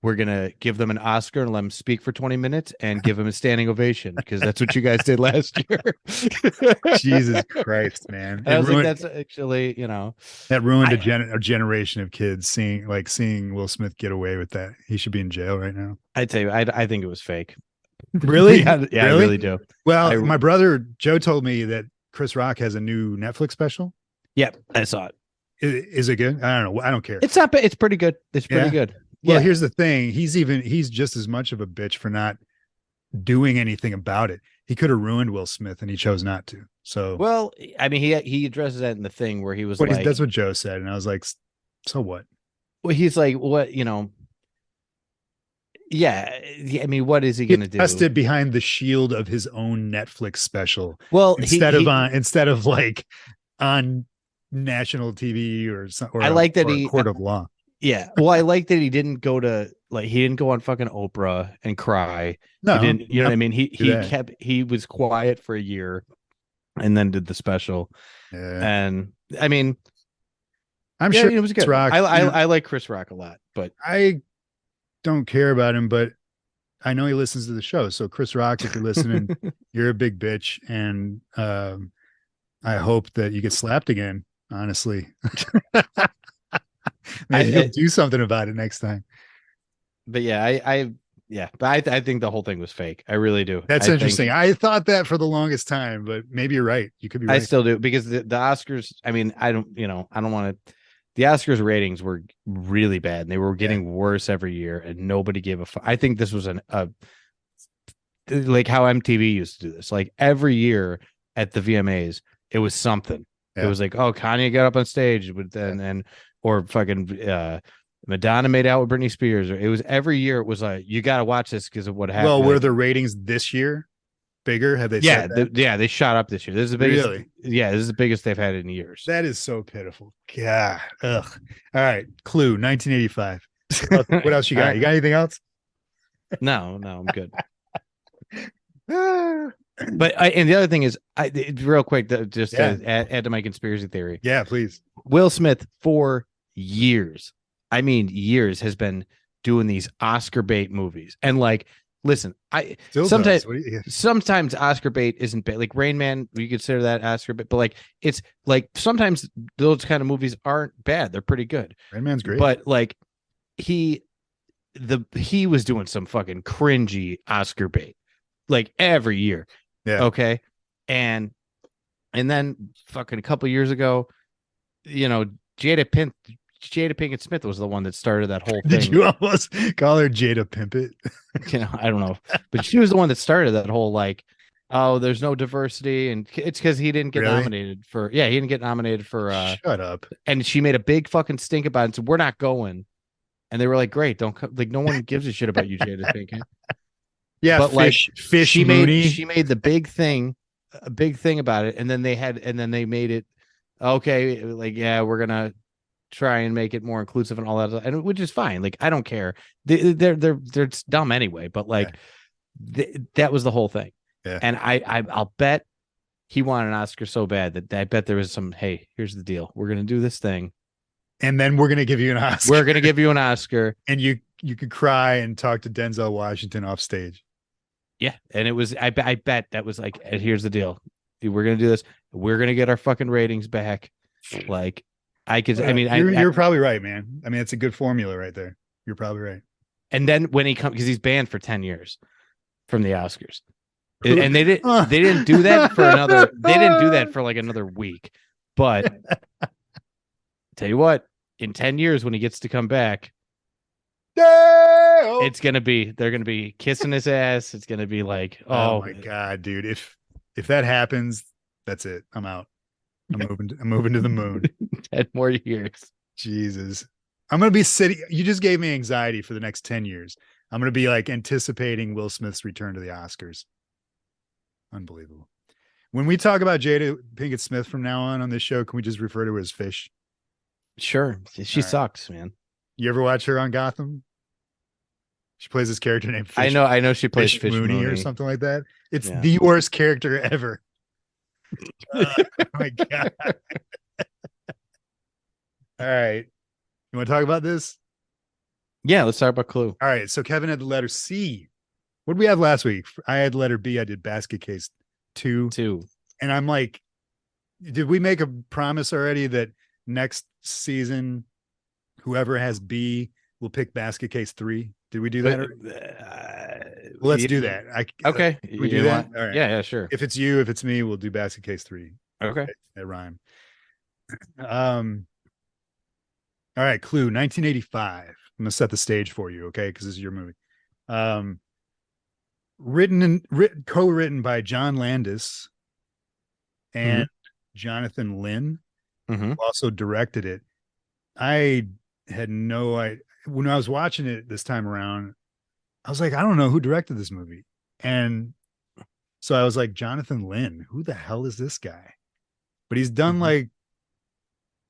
we're going to give them an Oscar and let them speak for 20 minutes and give them a standing ovation, because that's what you guys did last year. Jesus Christ, man. I was like, that's actually, you know. That ruined a generation of kids seeing Will Smith get away with that. He should be in jail right now. I'd say, I think it was fake. Really? Yeah, really? I really do. Well, my brother Joe told me that Chris Rock has a new Netflix special. Yep, I saw it. Is it good? I don't know. I don't care. It's not bad. It's pretty good. It's pretty good. Well, here's the thing. He's just as much of a bitch for not doing anything about it. He could have ruined Will Smith and he chose not to. So, well, I mean, he addresses that in the thing where he was like, that's what Joe said. And I was like, so what? Well, he's like, what, you know? Yeah. I mean, what is he going to do? Tested behind the shield of his own Netflix special. Well, instead of like on national TV or I like that he court of law. Yeah. Well, I like that he didn't go on fucking Oprah and cry. No, he didn't, you know what I mean? He was quiet for a year and then did the special. Yeah. And I mean, I'm sure it was good. Rock, I like Chris Rock a lot, but I don't care about him, but I know he listens to the show. So Chris Rock, if you're listening, you're a big bitch. And I hope that you get slapped again, honestly. Maybe he'll do something about it next time. But yeah, I think the whole thing was fake. I really do. That's interesting. I thought that for the longest time, but maybe you're right. You could be right. I still do, because the Oscars, I mean, I don't want to. The Oscars ratings were really bad, and they were getting worse every year, and nobody gave a fuck. I think this was like how MTV used to do this. Like every year at the VMAs, it was something. Yeah. It was like, oh, Kanye got up on stage or fucking Madonna made out with Britney Spears. Or it was every year. It was like, you got to watch this because of what happened. Well, were the ratings this year bigger? Have they? Yeah, they shot up this year. This is the biggest. Really? Yeah, this is the biggest they've had in years. That is so pitiful. God. Ugh. All right. Clue, 1985. What else you got? You got anything else? No, I'm good. But and the other thing is, real quick, just to add to my conspiracy theory. Yeah, please. Will Smith for years, I mean years, has been doing these Oscar bait movies, and like, listen, sometimes Oscar bait isn't bait. Like Rain Man, you consider that Oscar bait, but like it's like sometimes those kind of movies aren't bad; they're pretty good. Rain Man's great, but like he was doing some fucking cringy Oscar bait like every year. Yeah. Okay. And then fucking a couple years ago, you know, Jada Pinkett Smith was the one that started that whole thing. Did you almost call her Jada Pimpett? You know, I don't know, but she was the one that started that whole like, oh, there's no diversity, and it's because he didn't get nominated for. Yeah, he didn't get nominated for. Shut up. And she made a big fucking stink about it and said, "We're not going." And they were like, "Great, don't come." Like, no one gives a shit about you, Jada Pinkett. Yeah, but fish. She made the big thing, about it, and then they made it okay. Like, yeah, we're gonna try and make it more inclusive and all that, and which is fine. Like, I don't care. They're dumb anyway, but like that was the whole thing. Yeah. And I'll bet he wanted an Oscar so bad that I bet there was some, hey, here's the deal. We're going to do this thing. And then we're going to give you an Oscar. We're going to give you an Oscar. And you could cry and talk to Denzel Washington off stage. Yeah. And it was, I bet that was like, here's the deal. We're going to do this. We're going to get our fucking ratings back. Like, you're probably right, man. I mean, it's a good formula right there. You're probably right. And then when he comes, because he's banned for 10 years from the Oscars. And they didn't do that for like another week. But tell you what, in 10 years when he gets to come back, they're gonna be kissing his ass. It's gonna be like, oh my God, dude. If that happens, that's it. I'm out. I'm moving to the moon. 10 more years. Jesus. I'm gonna be sitting. You just gave me anxiety for the next 10 years. I'm gonna be like anticipating Will Smith's return to the Oscars. Unbelievable. When we talk about Jada Pinkett Smith from now on this show, can we just refer to her as Fish? Sure. She sucks, man. You ever watch her on Gotham? She plays this character named Fish. I know she plays Fish Mooney or something like that. It's the worst character ever. Oh my God. All right. You want to talk about this? Yeah, let's talk about Clue. All right. So Kevin had the letter C. What did we have last week? I had letter B. I did Basket Case 2. And I'm like, did we make a promise already that next season, whoever has B will pick Basket Case 3? Did we do that? Well, let's do that. Okay. We do that? All right. Yeah, sure. If it's you, if it's me, we'll do Basket Case 3. Okay. That rhyme. All right. Clue, 1985. I'm going to set the stage for you, okay? Because this is your movie. Co-written by John Landis and Jonathan Lynn, who also directed it. I had no idea. When I was watching it this time around, I was like, I don't know who directed this movie. And so I was like, Jonathan Lynn, who the hell is this guy? But he's done like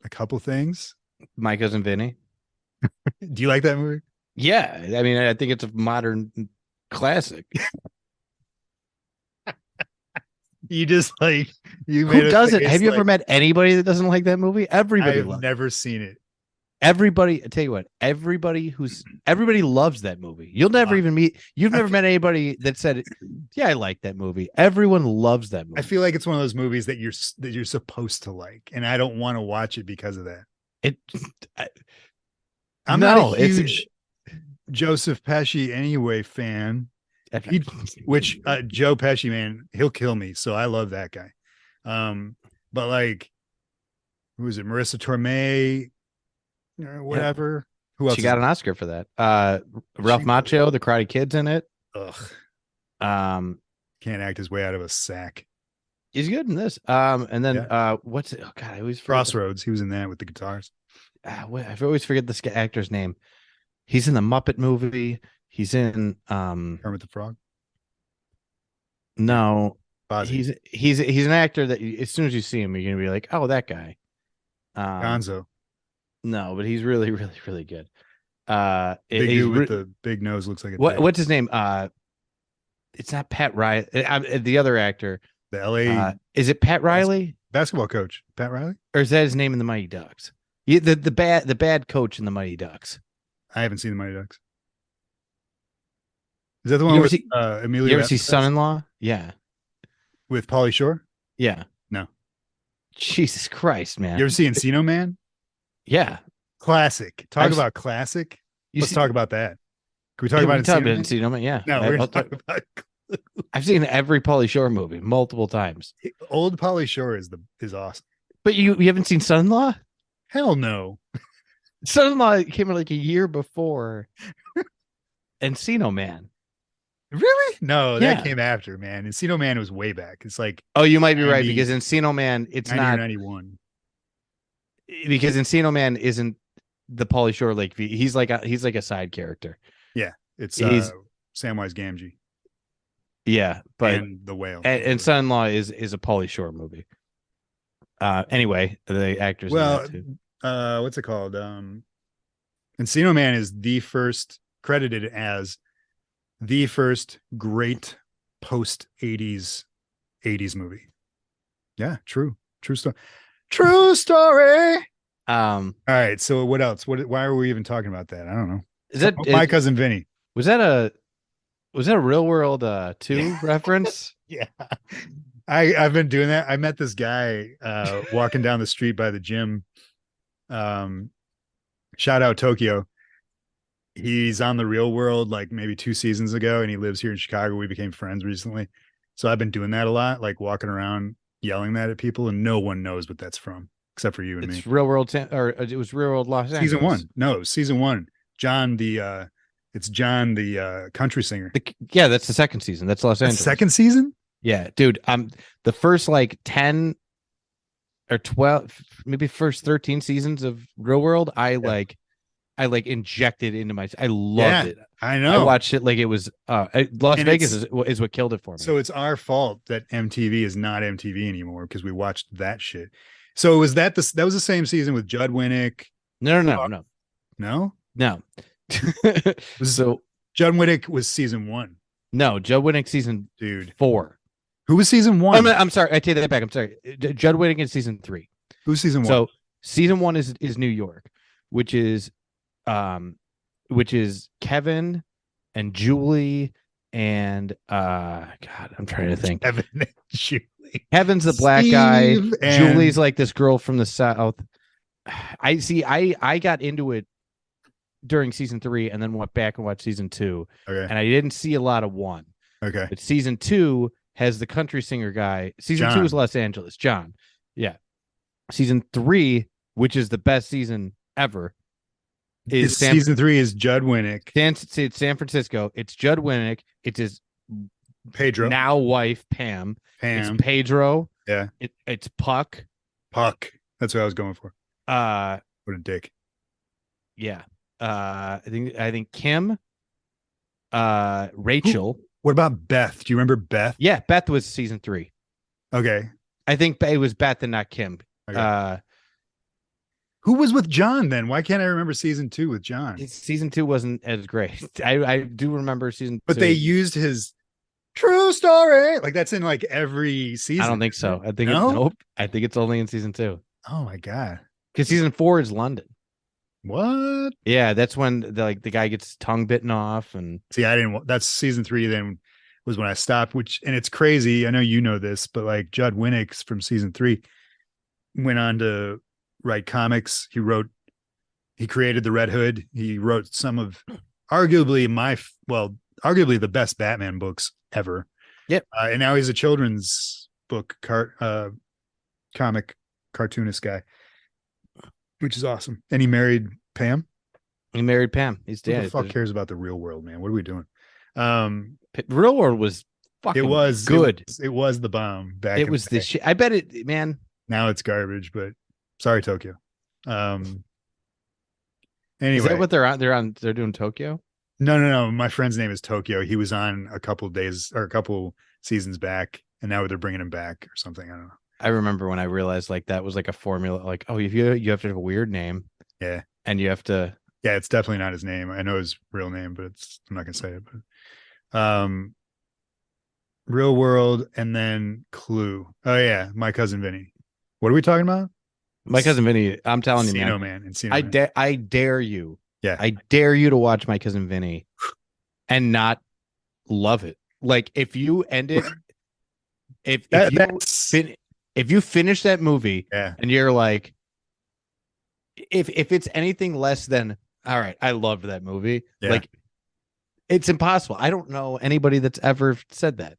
a couple things. My Cousin Vinny. Do you like that movie? Yeah. I mean, I think it's a modern classic. You just like, who doesn't? Have you ever met anybody that doesn't like that movie? Everybody I've never seen it. Everybody, I tell you what, everybody loves that movie. You've never met anybody that said, yeah, I like that movie. Everyone loves that movie. I feel like it's one of those movies that you're supposed to like, and I don't want to watch it because of that. I'm not a huge Joseph Pesci anyway fan. Which Joe Pesci, man, he'll kill me. So I love that guy. But like, who is it? Marissa Tomei, or whatever. Who else? She got an Oscar for that. Ralph Macchio, the Karate Kid's in it. Ugh. Can't act his way out of a sack. He's good in this. And then what's it? Oh God, I always forget. Crossroads. He was in that with the guitars. I always forget this actor's name. He's in the Muppet movie. He's in Kermit the Frog. No, Fozzie. he's an actor that as soon as you see him, you're gonna be like, oh, that guy. Gonzo. No, but he's really, really, really good. Big dude with the big nose looks like a what's his name? It's not Pat Riley. The other actor. The LA. Is it Pat Riley? Basketball coach, Pat Riley? Or is that his name in the Mighty Ducks? The bad coach in the Mighty Ducks. I haven't seen the Mighty Ducks. Is that the one with Emilio? You ever see Son-in-Law? Yeah. With Pauly Shore? Yeah. No. Jesus Christ, man. You ever see Encino Man? Yeah. Classic. Talk about classic. Let's talk about that. Can we talk about Encino Man? Yeah. No, we're going to talk about I've seen every Pauly Shore movie multiple times. Old Pauly Shore is awesome. But you haven't seen Son-in-Law? Hell no. Son-in-Law came out like a year before Encino Man. Really? No, that came after, man. Encino Man was way back. It's like, oh, you might be right, because Encino Man, it's 91. Because Encino Man isn't the Pauly Shore Lake V. He's like a side character. Yeah, it's Samwise Gamgee. Yeah, but and the whale and Son-in-Law is a Pauly Shore movie. Anyway, the actors. Well, what's it called? Encino Man is the first credited as the first great post 80s movie. Yeah, true story. True story. All right, so what else? Why are we even talking about that? I don't know. Is that My Cousin Vinny? Was that a Real World 2 reference? Yeah. I've been doing that. I met this guy walking down the street by the gym. Shout out Tokyo. He's on the Real World like maybe 2 seasons ago, and he lives here in Chicago. We became friends recently. So I've been doing that a lot, like walking around yelling that at people, and no one knows what that's from except for you and me. It's Real World or it was Real World Los Angeles. Season 1. No, season 1. John the it's John the country singer. Yeah, that's the second season. That's Los Angeles. Second season? Yeah, dude. The first like 10 or 12, maybe first 13 seasons of Real World, I injected into my. I loved it. I know. I watched it like it was. Las Vegas is what killed it for me. So it's our fault that MTV is not MTV anymore because we watched that shit. So was that that was the same season with Judd Winnick? No. So Judd Winnick was season 1. No, Judd Winnick season 4. Who was season 1? I'm sorry. I take that back. I'm sorry. Judd Winnick is season 3. Who's season 1? So season 1 is New York, which is Kevin and Julie and God, I'm trying to think. Kevin and Julie. Kevin's the black guy. Julie's like this girl from the South. I got into it during season 3 and then went back and watched season 2. Okay. And I didn't see a lot of 1. Okay. But season 2 has the country singer guy. Season 2 is Los Angeles. John. Yeah. Season 3, which is the best season ever, is season 3 is Judd Winnick. It's San Francisco. It's Judd Winnick. It's his Pedro now wife Pam. It's Pedro. Yeah. It's Puck. That's what I was going for. What a dick. Yeah. I think Kim. Rachel. What about Beth? Do you remember Beth? Yeah, Beth was season 3. Okay. I think it was Beth and not Kim. Okay. Who was with John then? Why can't I remember season 2 with John? Season 2 wasn't as great. I do remember season 2. But they used his true story. Like that's in like every season. I don't think so. I think nope. I think it's only in season 2. Oh my God. Because season 4 is London. What? Yeah, that's when the guy gets tongue bitten off and see. I didn't. That's season 3. Then was when I stopped. And it's crazy. I know you know this, but like Judd Winnick from season 3 went on to write comics. He created the Red Hood. He wrote some of arguably the best Batman books ever. Yep. And now he's a children's book comic cartoonist guy, which is awesome. And he married Pam. He's dead. Who the fuck cares about the Real World, man? What are we doing? Real World was fucking good. It was the bomb back. It was the shit. I bet it, man. Now it's garbage, but sorry, Tokyo. Anyway, is that what they're on? They're doing Tokyo. No. My friend's name is Tokyo. He was on a couple seasons back, and now they're bringing him back or something. I don't know. I remember when I realized like that was like a formula. Like, oh, if you have to have a weird name, yeah, and you have to, yeah, it's definitely not his name. I know his real name, but I'm not gonna say it. But Real World and then Clue. Oh yeah, My Cousin Vinny. What are we talking about? My Cousin Vinny. I'm telling you, man. I dare you. Yeah, I dare you to watch My Cousin Vinny and not love it. Like if you end it, if you finish that movie, and you're like, if it's anything less than all right, I loved that movie. Yeah. Like it's impossible. I don't know anybody that's ever said that.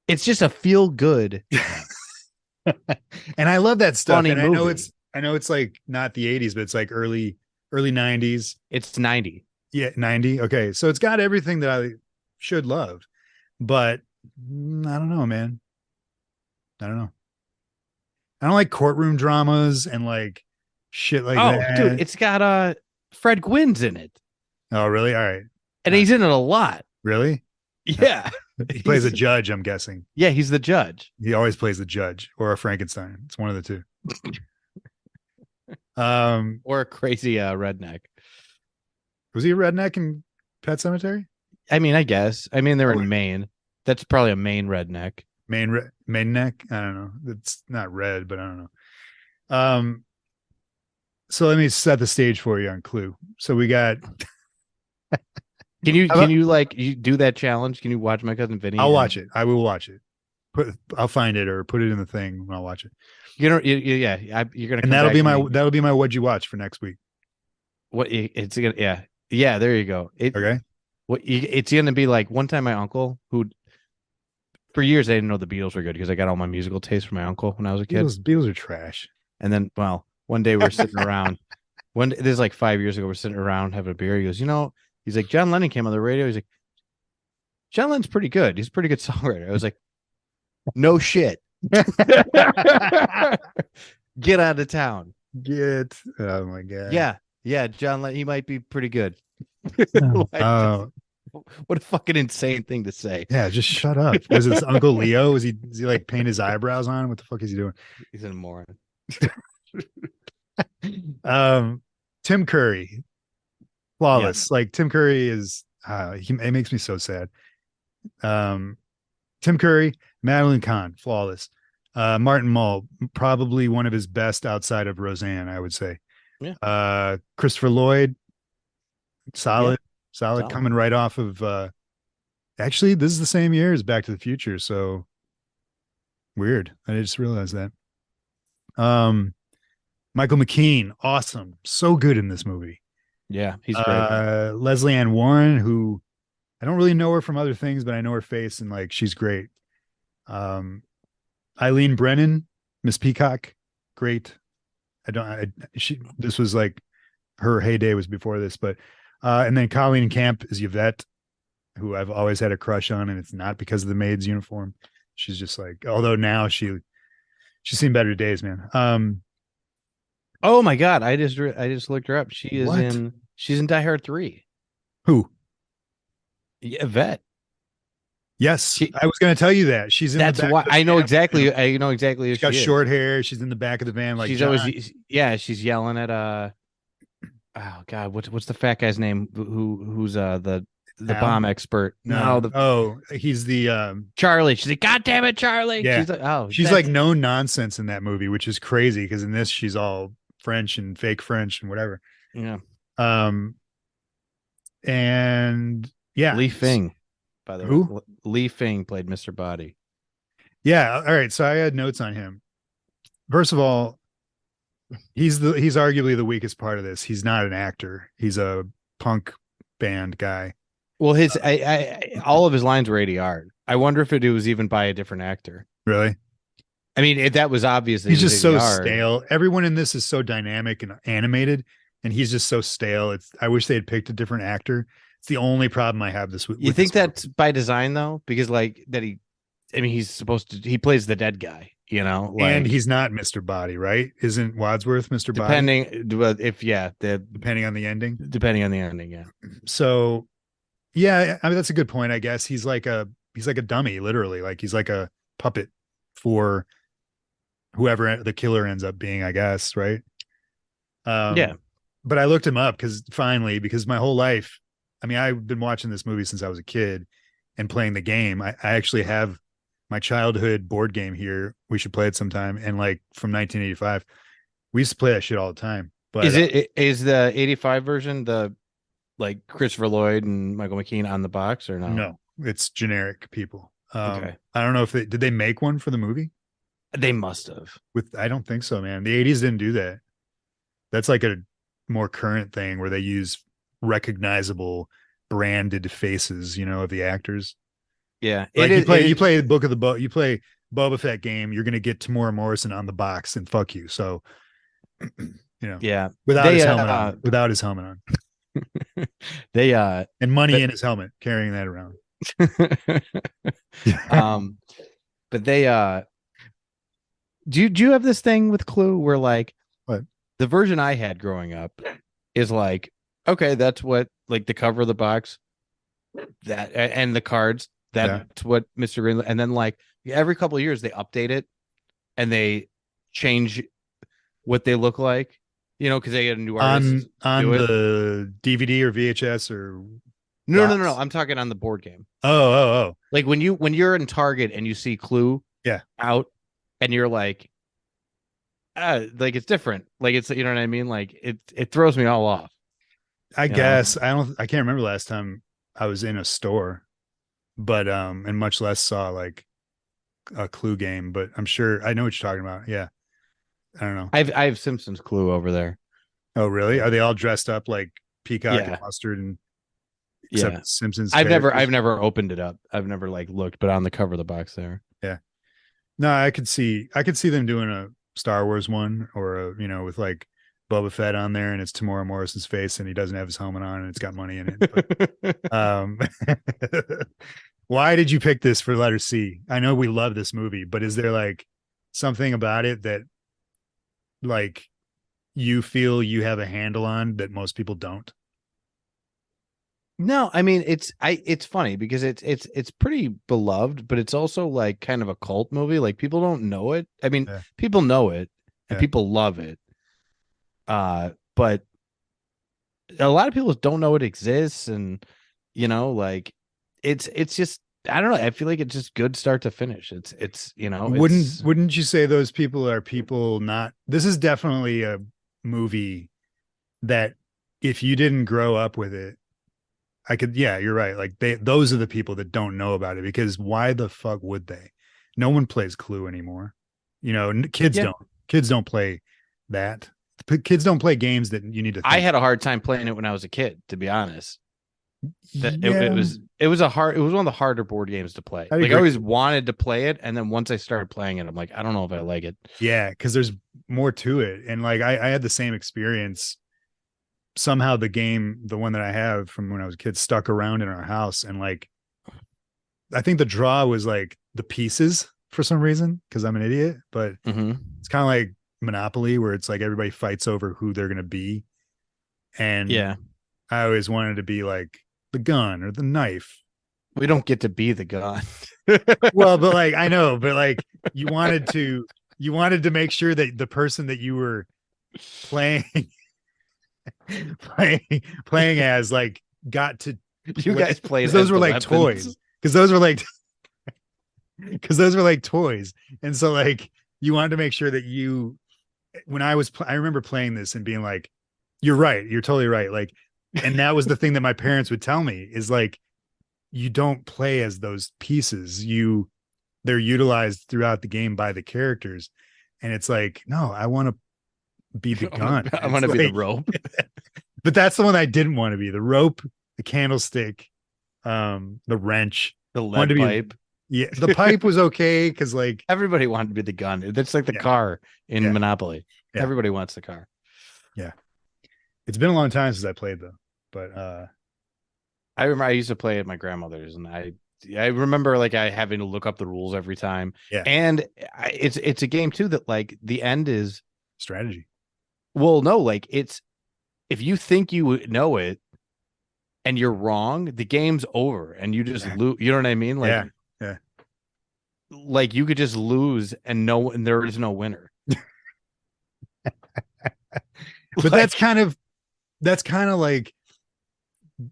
It's just a feel good. And I love that stuff. Funny and movie. I know it's like not the 80s, but it's like early 90s. It's 90. Yeah, 90. Okay. So it's got everything that I should love. But I don't know, man. I don't know. I don't like courtroom dramas and like shit like that. Dude, it's got Fred Gwynn's in it. Oh, really? All right. And he's in it a lot. Really? Yeah. He plays a judge, I'm guessing. Yeah, he's the judge. He always plays the judge or a Frankenstein. It's one of the two. Or a crazy redneck. Was he a redneck in Pet Cemetery? I mean, I guess. I mean, they're Oh, in Maine. That's probably a Maine redneck. Main neck? I don't know. It's not red, but I don't know. So let me set the stage for you on Clue. So we got. Can you like you do that challenge? Can you watch My Cousin Vinny? I'll watch it. I will watch it. I'll find it or put it in the thing and I'll watch it. You know, you're gonna. And that'll be my what'd you watch for next week. What it's gonna? Yeah. There you go. Okay. It's gonna be like one time my uncle, who for years I didn't know the Beatles were good because I got all my musical taste from my uncle when I was a kid. Beatles are trash. And then, well, one day we're sitting around. This is like 5 years ago. We're sitting around having a beer. He goes, he's like, John Lennon came on the radio. He's like, John Lennon's pretty good. He's a pretty good songwriter. I was like, no shit. Get out of town. Oh my god. Yeah. John Lennon, he might be pretty good. Oh. What a fucking insane thing to say. Yeah, just shut up. Was it Uncle Leo? Is he like paint his eyebrows on? What the fuck is he doing? He's in a moron. Tim Curry, flawless. Yeah. Like Tim Curry is it makes me so sad. Tim Curry, Madeline Kahn, flawless. Martin Mull, probably one of his best outside of Roseanne, I would say. Yeah. Christopher Lloyd, solid coming right off of actually this is the same year as Back to the Future, so weird. I just realized that. Michael McKean, awesome, so good in this movie. Yeah, he's great. Leslie Ann Warren, who I don't really know her from other things, but I know her face and like she's great. Eileen Brennan, Miss Peacock, great. This was like her heyday was before this, but and then Colleen Camp is Yvette, who I've always had a crush on, and it's not because of the maid's uniform. She's just like, although now she's seen better days, man. Oh my god, I just looked her up. She's in Die Hard 3. Who? Yeah, Yvette. Yes, I was going to tell you that she's in. That's why I know exactly. I know exactly. She's got short hair. She's in the back of the van. Like she's John. always. Yeah, she's yelling at oh god, what's the fat guy's name? Who's the bomb expert? No, he's the Charlie. She's like, God damn it, Charlie. Yeah. She's like no nonsense in that movie, which is crazy because in this she's all French and fake French and whatever. Yeah. And yeah, Lee Fing. By the way, Lee Fing played Mr. Body. Yeah. All right. So I had notes on him. First of all, he's arguably the weakest part of this. He's not an actor. He's a punk band guy. Well, his all of his lines were ADR. I wonder if it was even by a different actor. Really? I mean, that was obvious. He's just so stale. Everyone in this is so dynamic and animated, and he's just so stale. I wish they had picked a different actor. It's the only problem I have this week. You think that's by design though? Because he's supposed to, he plays the dead guy, and he's not Mr. Body, right? Isn't Wadsworth Mr. Body? Depending on the ending. Depending on the ending, yeah. So, yeah, I mean that's a good point. I guess he's like a dummy, literally. Like he's like a puppet for whoever the killer ends up being, I guess, right? Yeah. But I looked him up because my whole life, I mean, I've been watching this movie since I was a kid and playing the game. I actually have my childhood board game here. We should play it sometime. And like from 1985, we used to play that shit all the time. But is the 85 version the like Christopher Lloyd and Michael McKean on the box or no? No, it's generic people. Okay. I don't know if did they make one for the movie? They must have. I don't think so, man. The 80s didn't do that. That's like a more current thing where they use recognizable branded faces, of the actors. Yeah. Like you play you play Boba Fett game, you're gonna get Tamora Morrison on the box and fuck you. So yeah. Without his helmet on. And money in his helmet, carrying that around. But they do you have this thing with Clue where like what? The version I had growing up is like, okay, that's what like the cover of the box that and the cards, that's what Mr. Green, and then like every couple of years they update it and they change what they look like. You know, because they get a new artist on do it. the DVD or VHS or No. box? I'm talking on the board game. Oh. Like when you're in Target and you see Clue Yeah. out, and you're like it's different. Like it's, you know what I mean. Like it throws me all off. I You know. guess I can't remember last time I was in a store, but and much less saw like a Clue game, but I'm sure I know what you're talking about. Yeah. I don't know. I have Simpsons Clue over there. Oh, really? Are they all dressed up like Peacock and Yeah, Mustard and yeah. except Simpsons I've characters? never opened it up. I've never like looked, but on the cover of the box there. Yeah. No, I could see them doing a Star Wars one or a, with like Boba Fett on there and it's Tamora Morrison's face and he doesn't have his helmet on and it's got money in it. But why did you pick this for letter C? I know we love this movie, but is there like something about it that like you feel you have a handle on that most people don't? No, I mean it's funny because it's pretty beloved, but it's also like kind of a cult movie. Like people don't know it. I mean, Yeah. people know it and Yeah. people love it. But a lot of people don't know it exists, and like it's just, I don't know. I feel like it's just good start to finish. It's Wouldn't you say those people are people not this is definitely a movie that if you didn't grow up with it, yeah, you're right. Like those are the people that don't know about it because why the fuck would they? No one plays Clue anymore. Kids Yeah. don't play that. Kids don't play games that you need to I think. had a hard time playing it when I was a kid, to be honest. That Yeah, it was one of the harder board games to play. I Like I agree. always wanted to play it, and then once I started playing it, I'm like, I don't know if I like it. Yeah, because there's more to it. And like I had the same experience. Somehow the game, the one that I have from when I was a kid, stuck around in our house. And like I think the draw was like the pieces for some reason, because I'm an idiot, but it's kind of like Monopoly where it's like everybody fights over who they're gonna be. And Yeah, I always wanted to be like the gun or the knife. we don't get to be the gun. Well, but like I know, but like you wanted to make sure that the person that you were playing playing as like got to You guys played those as were the like weapons. toys because those were like toys. And so like you wanted to make sure that I remember playing this and being like, you're right, you're totally right. Like, and that was the thing that my parents would tell me is like, you don't play as those pieces. They're utilized throughout the game by the characters. And it's like, no, I want to be the gun. I want to be the rope. But that's the one I didn't want to be. The rope, the candlestick, the wrench, The lead pipe. Yeah, the pipe was okay because like Everybody wanted to be the gun. That's like the car in Monopoly. Yeah. Everybody wants the car. Yeah. It's been a long time since I played though. But I remember I used to play at my grandmother's, and I remember like I having to look up the rules every time. Yeah. And it's a game too that like the end is strategy. Well, no, like it's, if you think you know it and you're wrong, the game's over and you just lose. You know what I mean? Like, yeah. Like you could just lose and there is no winner. But that's kind of like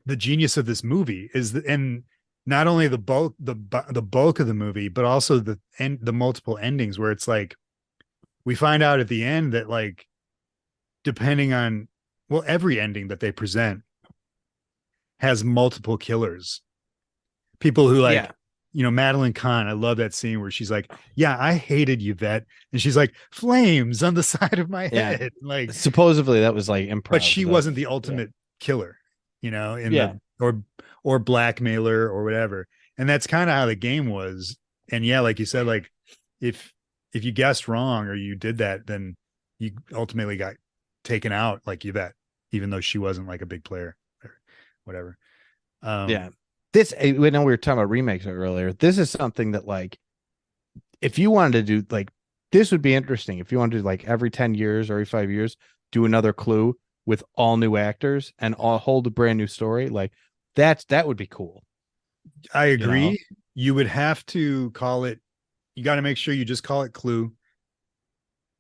the genius of this movie and not only the bulk of the movie, but also the multiple endings where it's like we find out at the end that like depending on every ending that they present has multiple killers. People who like Madeline Kahn. I love that scene where she's like, yeah, I hated Yvette. And she's like, flames on the side of my head. Like supposedly that was like improv. But she wasn't the ultimate killer, or blackmailer or whatever. And that's kind of how the game was. And yeah, like you said, like if you guessed wrong or you did that, then you ultimately got taken out like Yvette, even though she wasn't like a big player or whatever. This, we know we were talking about remakes earlier. This is something that like, if you wanted to do like, this would be interesting. If you wanted to do like every 10 years or every 5 years, do another Clue with all new actors and all hold a brand new story. Like that would be cool. I agree. You would have to call it, you got to make sure you just call it Clue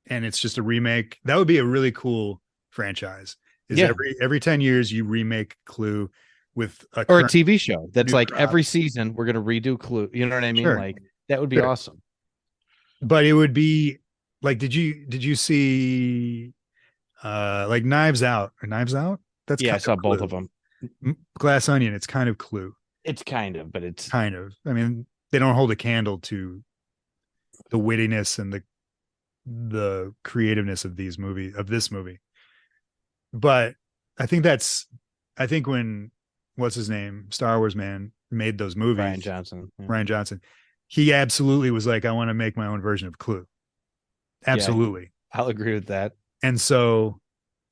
and it's just a remake. That would be a really cool franchise. Is Yeah. every 10 years you remake Clue with a Or a current TV show that's new like crop. every season we're gonna redo Clue. You know what I mean? Sure, Like that would be sure. awesome. But it would be like, did you see like Knives Out or Knives Out? That's Yeah, I kind saw of both Clue. of them. Glass Onion, it's kind of Clue. It's kind of, but it's Kind of. I mean, they don't hold a candle to the wittiness and the creativeness of this movie. But I think when what's his name, Star Wars man, made those Ryan movies, Johnson. Yeah. Ryan Johnson, he absolutely was like, I want to make my own version of Clue. Yeah, Absolutely. I'll agree with that. And so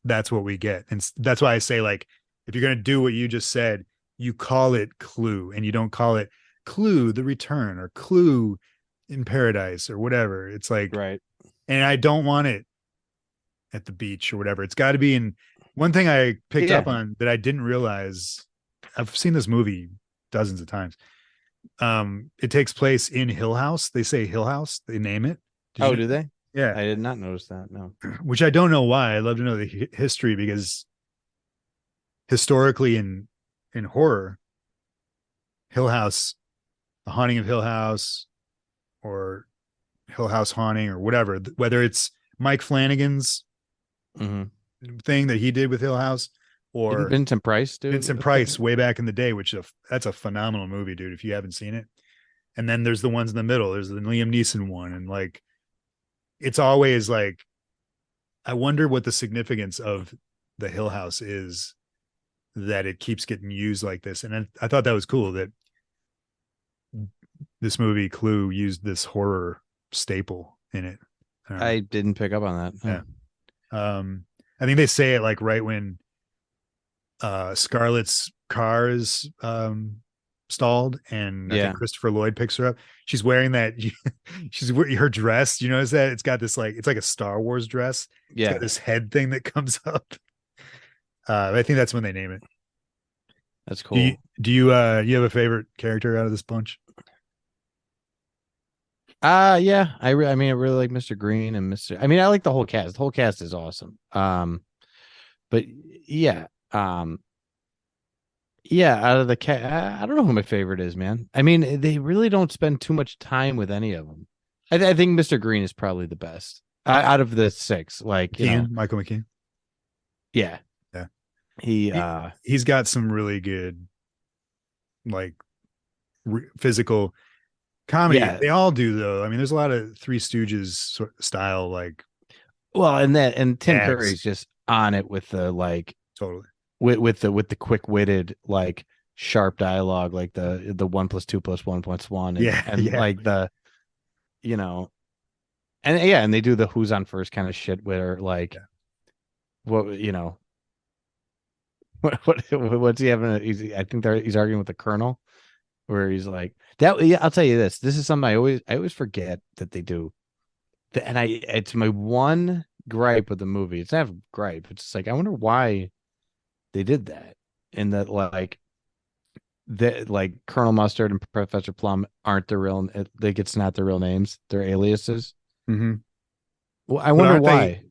that's what we get. And that's why I say, like, if you're going to do what you just said, you call it Clue and you don't call it Clue the Return or Clue in Paradise or whatever. It's like, Right. and I don't want it at the beach or whatever. It's got to be in. One thing I picked up on that I didn't realize, I've seen this movie dozens of times. It takes place in Hill House. They say Hill House. They name it. Oh, do they? Yeah. I did not notice that. No. Which I don't know why. I'd love to know the history, because historically in horror, Hill House, The Haunting of Hill House, or Hill House Haunting, or whatever, whether it's Mike Flanagan's thing that he did with Hill House, or Didn't Vincent Price do Vincent Price way back in the day, which that's a phenomenal movie, dude, if you haven't seen it. And then there's the ones in the middle. There's the Liam Neeson one, and like, it's always like, I wonder what the significance of the Hill House is, that it keeps getting used like this. And I thought that was cool that this movie Clue used this horror staple in it. I didn't pick up on that. Yeah. I think they say it like right when Scarlett's car is stalled, and I think Christopher Lloyd picks her up. She's wearing that. She's wearing her dress. You notice that it's got this, like, it's like a Star Wars dress. Yeah, it's got this head thing that comes up. I think that's when they name it. That's cool. Do you have a favorite character out of this bunch? Yeah, I mean, I really like Mr. Green and I mean, I like the whole cast. The whole cast is awesome. But yeah, yeah, out of the cat, I don't know who my favorite is, man. I mean, they really don't spend too much time with any of them. I think Mr. Green is probably the best out of the six. Like, Michael McKean. Yeah. He's got some really good, like, physical comedy. Yeah. They all do, though. I mean, there's a lot of Three Stooges style, like, well, and Tim Curry's just on it with the, like, totally with the quick-witted, like, sharp dialogue, like the 1 + 2 + 1 + 1, and like the, and they do the who's on first kind of shit where, like, what what's he having? I think he's arguing with the colonel, where he's like that. Yeah, I'll tell you this. This is something I always forget that they do, and it's my one gripe with the movie. It's not a gripe. It's just like, I wonder why they did that, and that, like, Colonel Mustard and Professor Plum aren't their real. Like, it's not their real names. They're aliases. Mm-hmm. Well, I wonder why.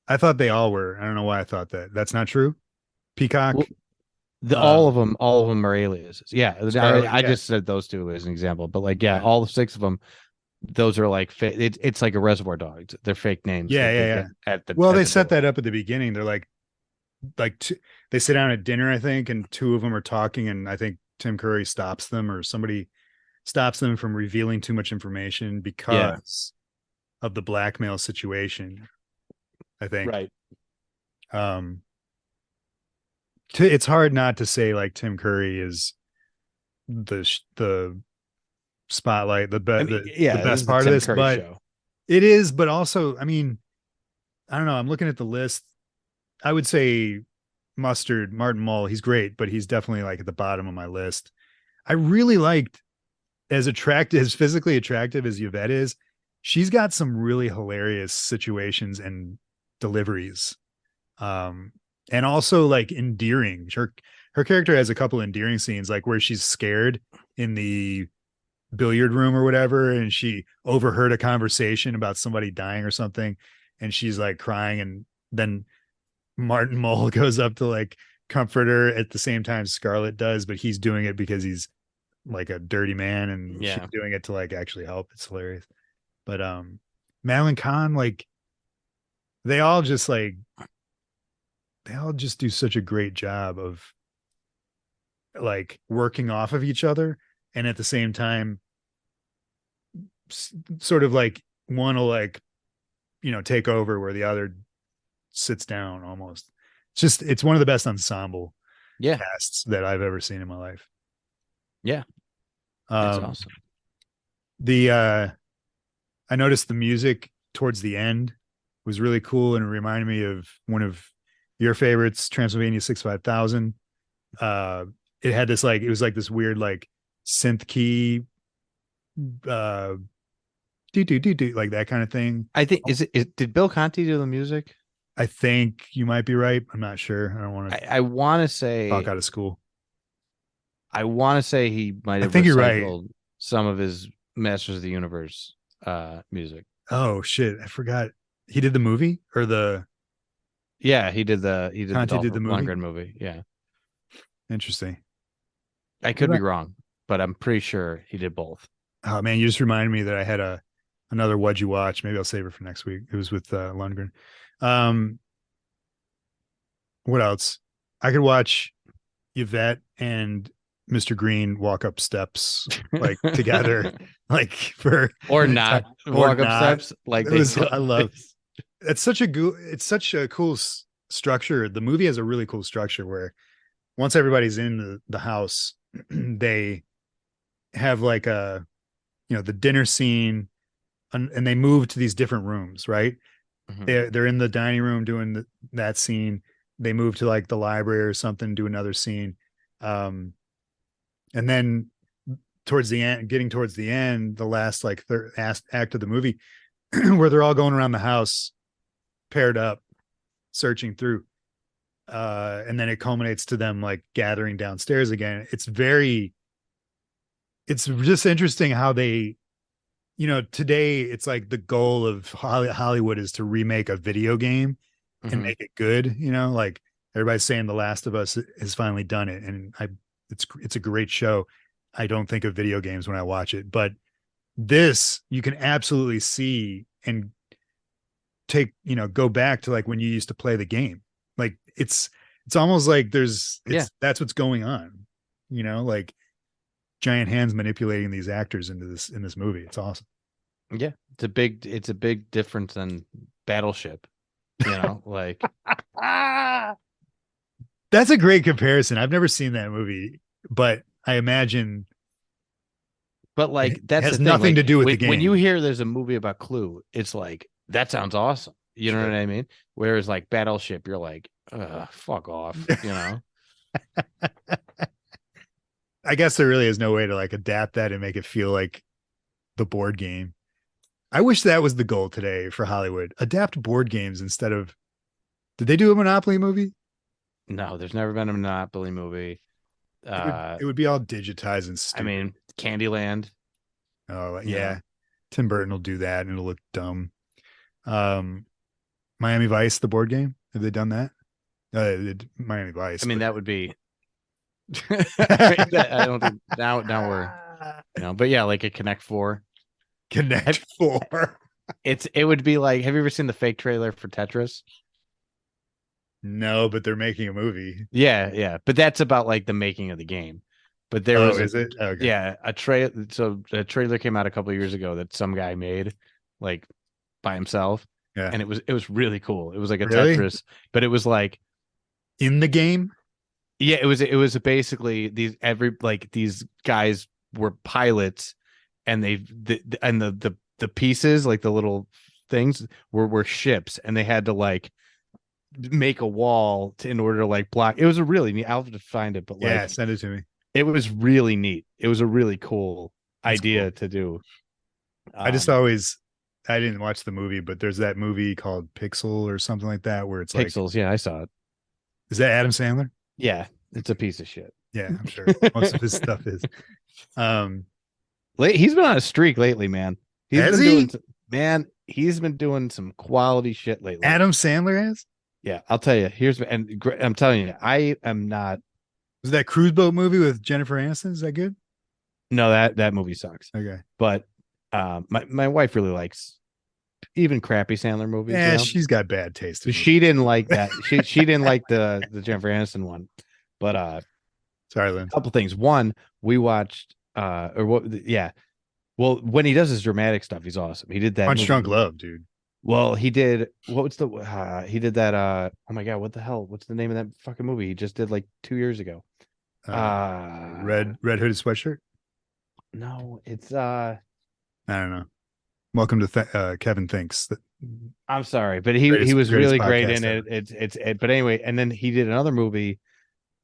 I thought they all were. I don't know why I thought that. That's not true. Peacock. Well, all of them are aliases. Yeah, I just said those two as an example, but, like, all 6 of them, those are like it's like a Reservoir Dogs. They're fake names. Yeah. They set that up at the beginning. They're like they sit down at dinner, I think, and 2 of them are talking, and I think Tim Curry stops them, or somebody stops them from revealing too much information because of the blackmail situation, I think. Right. It's hard not to say, like, Tim Curry is the spotlight, the best part of this, but it is. But also, I mean, I don't know. I'm looking at the list. I would say Mustard, Martin Mull, he's great, but he's definitely, like, at the bottom of my list. I really liked, as physically attractive as Yvette is, she's got some really hilarious situations and deliveries. And also, like, endearing. Her character has a couple endearing scenes, like where she's scared in the billiard room or whatever, and she overheard a conversation about somebody dying or something, and she's, like, crying, and then Martin Mull goes up to like comfort her at the same time Scarlett does, but he's doing it because he's like a dirty man and she's Yeah. doing it to like actually help. It's hilarious. But Madeline Kahn, like they all just like they all just do such a great job of like working off of each other and at the same time sort of like one will like take over where the other sits down almost. It's one of the best ensemble Yeah. casts that I've ever seen in my life. Yeah. It's awesome. The I noticed the music towards the end was really cool and it reminded me of one of your favorites, Transylvania 65000. It had this like it was like this weird like synth key do like that kind of thing. I think did Bill Conti do the music? I think you might be right. I'm not sure. I don't want to I want to say talk out of school. I want to say he might have I think you're right. some of his Masters of the Universe music. Oh shit, I forgot. He did the movie or the Yeah, he did the Conti did the movie? Lundgren movie. Yeah. Interesting. I could be wrong, but I'm pretty sure he did both. Oh man, you just reminded me that I had another What'd You Watch. Maybe I'll save it for next week. It was with Lundgren. What else? I could watch Yvette and Mr. Green walk up steps like together, like for or not walk up steps. Like I love. It's such a cool structure. The movie has a really cool structure where once everybody's in the house, they have like the dinner scene, and they move to these different rooms, right? Mm-hmm. They're in the dining room doing that scene. They move to like the library or something, do another scene. And then getting towards the end, the last like third act of the movie, where they're all going around the house paired up, searching through. And then it culminates to them like gathering downstairs again. It's just interesting how they, today it's like the goal of Hollywood is to remake a video game and make it good. Like everybody's saying The Last of Us has finally done it. And it's a great show. I don't think of video games when I watch it, but this you can absolutely see and go back to like when you used to play the game. Like it's almost like that's what's going on, like giant hands manipulating these actors in this movie. It's awesome. Yeah. It's a big difference than Battleship, like that's a great comparison. I've never seen that movie, but I imagine. But like that has nothing to do with the game. When you hear there's a movie about Clue, it's like that sounds awesome. You know what I mean? Whereas like Battleship, you're like, fuck off. I guess there really is no way to like adapt that and make it feel like the board game. I wish that was the goal today for Hollywood. Adapt board games instead of. Did they do a Monopoly movie? No, there's never been a Monopoly movie. It would be all digitized and stupid. I mean, Candyland. Oh yeah. Tim Burton will do that and it'll look dumb. Miami Vice, the board game. Have they done that? Miami Vice. I mean, that would be. I don't think now we're. But yeah, like a Connect 4. Connect 4. It would be like. Have you ever seen the fake trailer for Tetris? No, but they're making a movie. Yeah, but that's about like the making of the game. But there was is it? Okay. Yeah, so a trailer came out a couple of years ago that some guy made like by himself. Yeah. And it was really cool. It was like a Really? Tetris, but it was like in the game. Yeah, it was basically these guys were pilots and the pieces, like the little things were ships and they had to like make a wall in order to like block. It was a really neat. I'll have to find it, but yeah, send it to me. It was really neat. It was a really cool idea to do. I didn't watch the movie, but there's that movie called Pixel or something like that where it's Pixels. Yeah, I saw it. Is that Adam Sandler? Yeah, it's a piece of shit. Yeah, I'm sure most of his stuff is. He's been on a streak lately, man. He's been doing some quality shit lately. Adam Sandler has? Yeah, I'll tell you. I'm telling you, I am not. Was that cruise boat movie with Jennifer Aniston? Is that good? No, that movie sucks. Okay. But my wife really likes even crappy Sandler movies. Yeah, she's got bad taste in movies. She didn't like that. She didn't like the Jennifer Aniston one. But Sorry, a Lynn. couple things. One, we watched or what? Yeah. Well, when he does his dramatic stuff, he's awesome. He did that Punch movie. Drunk Love, dude. Well, he did. What was the? He did that. Oh my god, what the hell? What's the name of that fucking movie he just did like 2 years ago? Red hooded sweatshirt. No, it's I don't know. Welcome to Kevin Thinks. I'm sorry, but he was really great in it. It's but anyway, and then he did another movie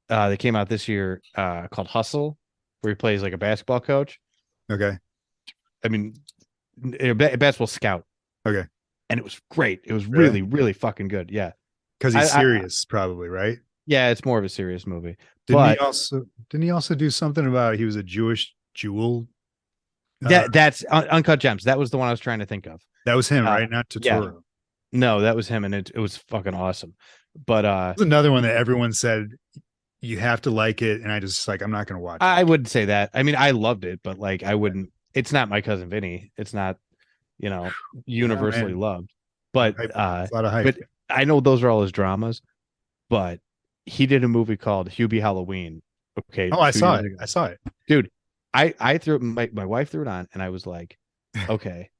that came out this year called Hustle, where he plays like a basketball coach. Okay. I mean, a basketball scout. Okay. And it was great. It was really, really fucking good. Yeah. Because he's serious, probably, right? Yeah, it's more of a serious movie. Didn't he also do something about he was a Jewish jewel? That's Uncut Gems. That was the one I was trying to think of. That was him, right? Not Totoro. Yeah. No, that was him, and it was fucking awesome. But there's another one that everyone said you have to like it, and I just I'm not going to watch it. I wouldn't say that. I mean, I loved it, but like I wouldn't. It's not My Cousin Vinny. It's not, universally loved. But a lot of hype. But I know those are all his dramas. But he did a movie called Hubie Halloween. Okay. Oh, I saw it. I saw it, dude. I threw my wife threw it on, and I was like, okay.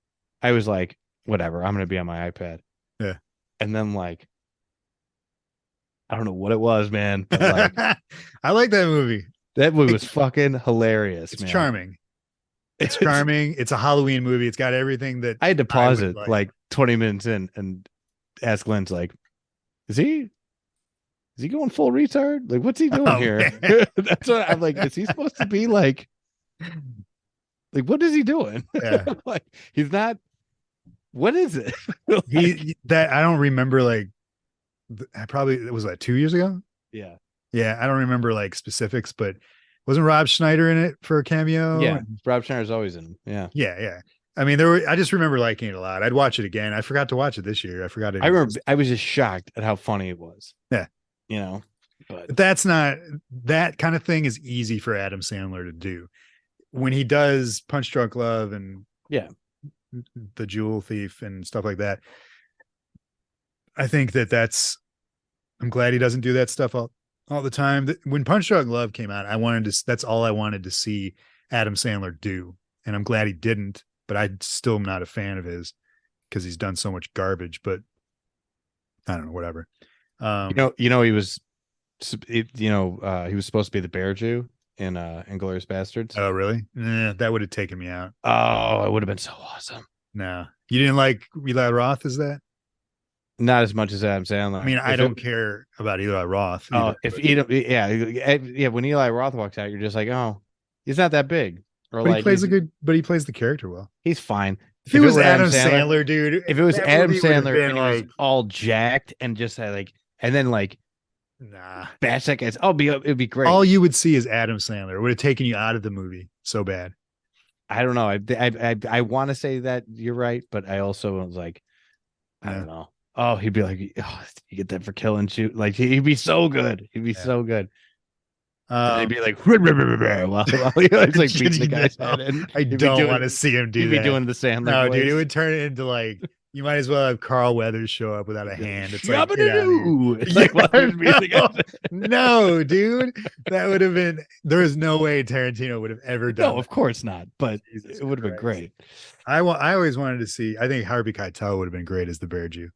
I was like, whatever. I'm gonna be on my iPad. Yeah. And then like, I don't know what it was, man. But like, I like that movie. That movie was fucking hilarious. It's man. Charming. It's charming. It's a Halloween movie. It's got everything that I had to pause it like 20 minutes in and ask Lynch, like, is he going full retard? Like, what's he doing here? That's what I'm like. Is he supposed to be like what is he doing? Yeah. Like, he's not. What is it? I don't remember. Like, probably it was like 2 years ago. Yeah. Yeah, I don't remember like specifics, but wasn't Rob Schneider in it for a cameo? Yeah, Rob Schneider's always in. Yeah. Yeah. I mean, I just remember liking it a lot. I'd watch it again. I forgot to watch it this year. I forgot it. I remember I was just shocked at how funny it was. Yeah. But that's not, that kind of thing is easy for Adam Sandler to do. When he does Punch Drunk Love and The Jewel Thief and stuff like that, I think I'm glad he doesn't do that stuff all the time. When Punch Drunk Love came out, that's all I wanted to see Adam Sandler do. And I'm glad he didn't, but I still am not a fan of his because he's done so much garbage, but I don't know, whatever. He was supposed to be the Bear Jew in Inglourious Bastards. Oh, really? That would have taken me out. Oh, it would have been so awesome. No, you didn't like Eli Roth, is that? Not as much as Adam Sandler. I mean, I don't care about Eli Roth. Either, when Eli Roth walks out, you're just like, oh, he's not that big. Or but he plays the character well. He's fine. If it was Adam Sandler, dude. If it was Adam Sandler and he was all jacked and just had and then bash that guy's, it'd be great. All you would see is Adam Sandler. It would have taken you out of the movie so bad. I don't know. I want to say that you're right, but I also was like, I don't know. Oh, he'd be like, oh, you get that for killing shoot. Like, he'd be so good. He'd be so good. He'd be like, while it's like beating the guy's head in. I don't want to see him do that. He'd be doing the Sandler. No, dude, it would turn it into like, you might as well have Carl Weathers show up without a hand. It's like, no, dude, that would have been. There is no way Tarantino would have ever done. No, of course not. But it would have been great. I always wanted to see. I think Harvey Keitel would have been great as the Bear Jew.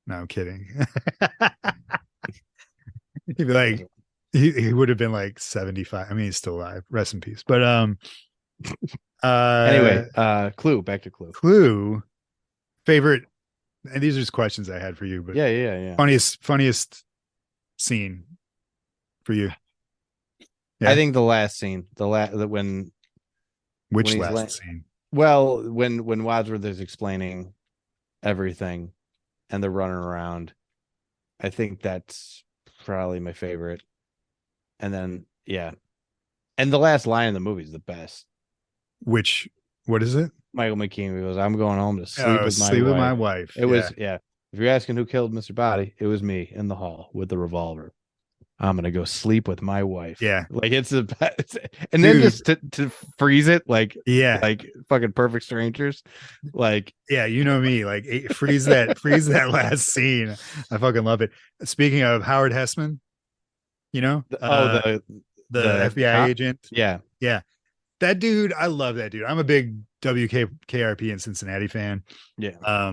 No, I'm kidding. He'd be like, he would have been like 75. I mean, he's still alive. Rest in peace. But anyway, Clue. Back to Clue. Clue. Favorite, and these are just questions I had for you. But yeah. Funniest scene for you. Yeah. I think the last scene, when last scene? Well, when Wadsworth is explaining everything and they're running around, I think that's probably my favorite. And then and the last line in the movie is the best. What is it? Michael McKean goes, "I'm going home to sleep with my wife." With my wife. It was If you're asking who killed Mr. Body, it was me in the hall with the revolver. I'm gonna go sleep with my wife. Yeah. Like it's the best. And then Dude. just to freeze it Yeah. like fucking perfect strangers. Like Yeah, you know me. Like freeze that last scene. I fucking love it. Speaking of Howard Hessman, you know, oh the the FBI cop. agent. Yeah. Yeah. That dude, I love that dude. I'm a big WKRP and Cincinnati fan. Yeah.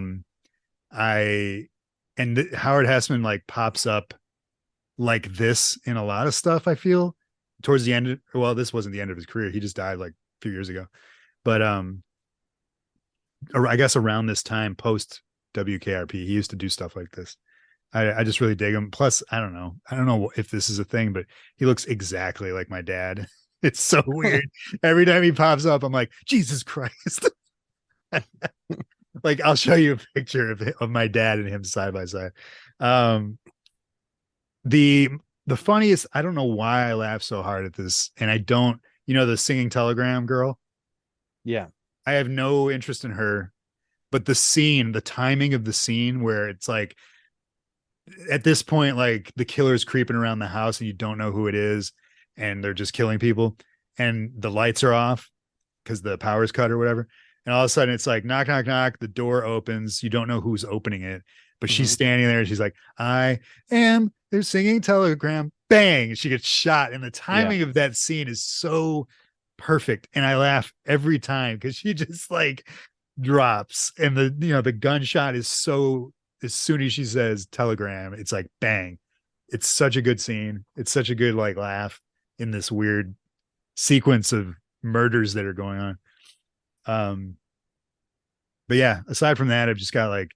I and Howard Hessman like pops up like this in a lot of stuff, I feel, towards the end. Well, this wasn't the end of his career. He just died like a few years ago. But I guess around this time post WKRP, he used to do stuff like this. I just really dig him. Plus, I don't know if this is a thing, but he looks exactly like my dad. It's so weird. Every time he pops up, I'm like, Jesus Christ. Like, I'll show you a picture of my dad and him side by side. The funniest, I don't know why I laugh so hard at this, and I don't, the singing telegram girl. Yeah. I have no interest in her, but the timing of the scene where it's like, at this point, like the killer's creeping around the house and you don't know who it is, and they're just killing people, and the lights are off because the power's cut or whatever. And all of a sudden it's like knock, knock, knock. The door opens. You don't know who's opening it, but she's standing there and she's like, I am their singing telegram. Bang. She gets shot. And the timing of that scene is so perfect. And I laugh every time because she just like drops. And the gunshot is so, as soon as she says telegram, it's like bang. It's such a good scene. It's such a good like laugh in this weird sequence of murders that are going on. But yeah, aside from that, I've just got like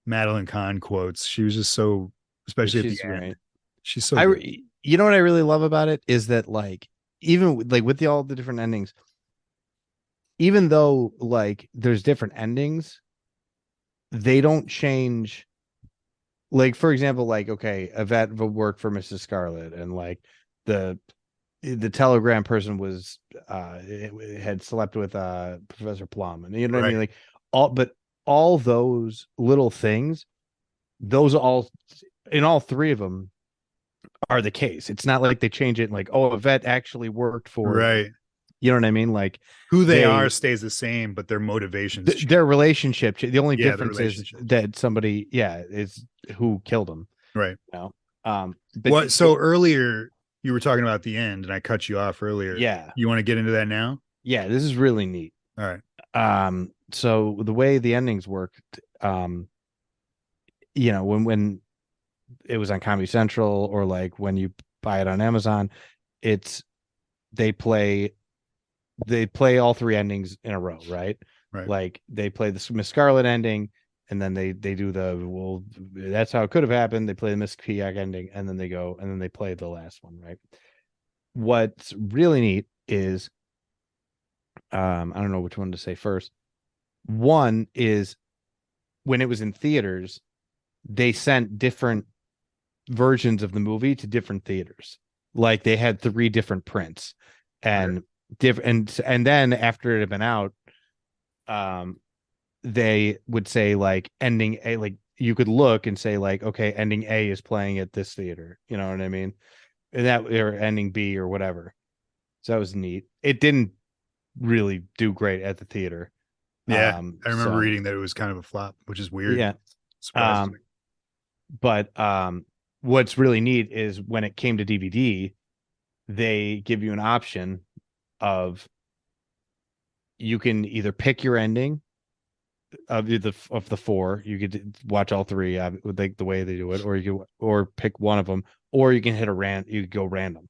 Madeline Kahn quotes. She was just so, especially at the end. Right. She's so you know what I really love about it is that like even like with all the different endings, even though like there's different endings, they don't change. Like, for example, like, okay, Yvette would work for Mrs. Scarlet, and like the telegram person was had slept with Professor Plum, and you know what I mean? Like all those little things, those all in all three of them are the case. It's not like they change it like, oh, Yvette actually worked for you know what I mean? Like who they are stays the same, but their motivations their relationship, the only difference is that somebody is who killed him. Right. You know? So earlier you were talking about the end and I cut you off earlier. Yeah. You want to get into that now? Yeah, this is really neat. All right. So the way the endings worked, when it was on Comedy Central or like when you buy it on Amazon, they play all three endings in a row, right? Right. Like they play the Miss Scarlet ending, and then they do that's how it could have happened. They play the Miss Piak ending, and then they play the last one, right? What's really neat is, I don't know which one to say first. One is when it was in theaters, they sent different versions of the movie to different theaters. Like they had 3 different prints, and different, and then after it had been out, they would say like ending A, like you could look and say like, okay, ending A is playing at this theater, you know what I mean? And that, or ending B or whatever. So that was neat. It didn't really do great at the theater. Yeah, I remember reading that it was kind of a flop, which is weird. Yeah. Surprising. But what's really neat is when it came to DVD, they give you an option of you can either pick your ending of the 4. You could watch all 3 like the way they do it, or pick one of them, or you can hit you could go random.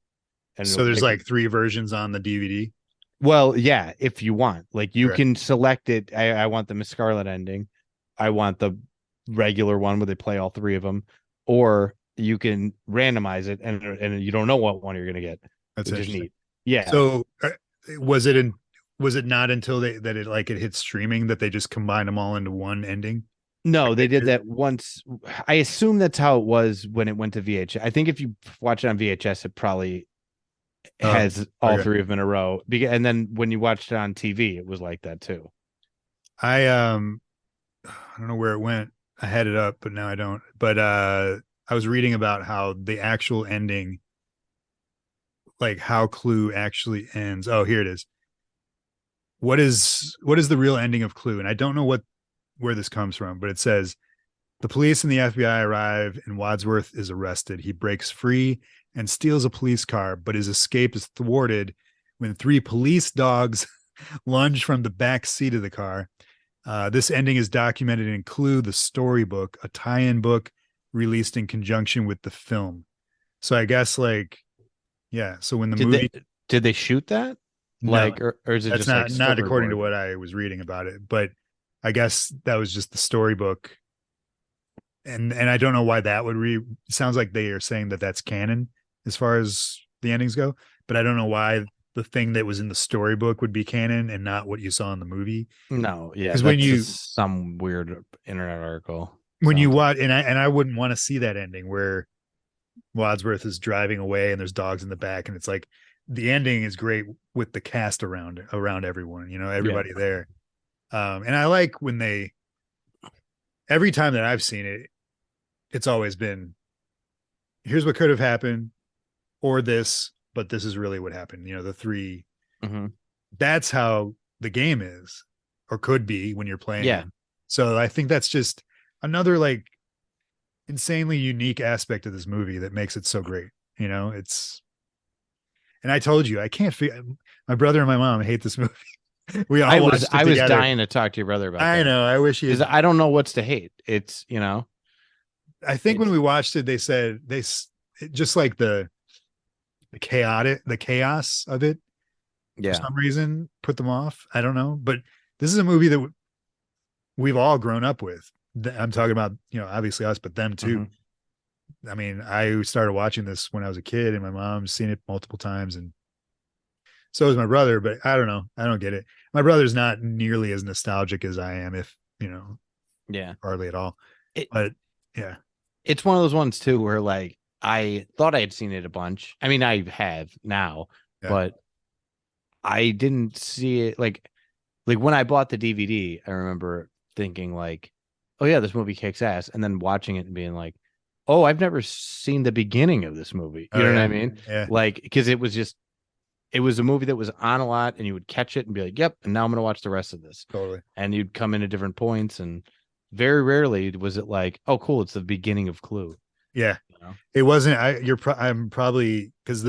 And so there's like 3 versions on the DVD. Well, yeah, if you want, like you can select it. I want the Miss Scarlet ending. I want the regular one where they play all 3 of them, or you can randomize it, and you don't know what one you're gonna get. That's which is neat. Yeah. So was it not until it hit streaming that they just combined them all into one ending? No, they did that once. I assume that's how it was when it went to VHS. I think if you watch it on VHS, it probably has all 3 of them in a row. And then when you watched it on TV, it was like that too. I don't know where it went. I had it up, but now I don't. But I was reading about how the actual ending, like how Clue actually ends. Oh, here it is. What is the real ending of Clue? And I don't know where this comes from, but it says the police and the FBI arrive and Wadsworth is arrested. He breaks free and steals a police car, but his escape is thwarted when three police dogs lunge from the back seat of the car. This ending is documented in Clue, the storybook, a tie-in book released in conjunction with the film. So I guess like, yeah. So when the Did movie, they shoot that? no, Like, or is it that's just like not according to storyboard? what I was reading about it, but I guess that was just the storybook. And I don't know why that would sounds like they are saying that that's canon as far as the endings go, but I don't know why the thing that was in the storybook would be canon and not what you saw in the movie. No, yeah, Because that's just some weird internet article. when you Sounds like. watch, and I wouldn't want to see that ending where Wadsworth is driving away and there's dogs in the back, and it's like the ending is great with the cast around everyone, Yeah. everybody there. And I like when they every time that I've seen it, it's always been here's what could have happened or this, but this is really what happened. The three. Mm-hmm. That's how the game is or could be when you're playing Yeah. it. So I think that's just another like insanely unique aspect of this movie that makes it so great. It's and I told you I can't figure my brother and my mom hate this movie. We all watched it I was together. dying to talk to your brother about I that know. I wish he because had. I don't know what's to hate. It's I think when it's we watched it, they said just like the chaos of it for yeah. some reason put them off. I don't know, but this is a movie that we've all grown up with. I'm talking about, obviously us, but them too. Mm-hmm. I mean, I started watching this when I was a kid, and my mom's seen it multiple times, and so is my brother. But I don't know, I don't get it. My brother's not nearly as nostalgic as I am, if Yeah. hardly at all. It But yeah, it's one of those ones too where like I thought I had seen it a bunch. I mean, I have now, yeah, but I didn't see it like when I bought the DVD, I remember thinking like, "Oh yeah, this movie kicks ass," and then watching it and being like, "Oh, I've never seen the beginning of this movie." You oh know what yeah, I mean? yeah, Like because it was a movie that was on a lot, and you would catch it and be like, "Yep," and now I'm gonna watch the rest of this, totally. and you'd come in at different points, and very rarely was it like, "Oh, cool, it's the beginning of Clue." Yeah, You know? it wasn't. I'm probably because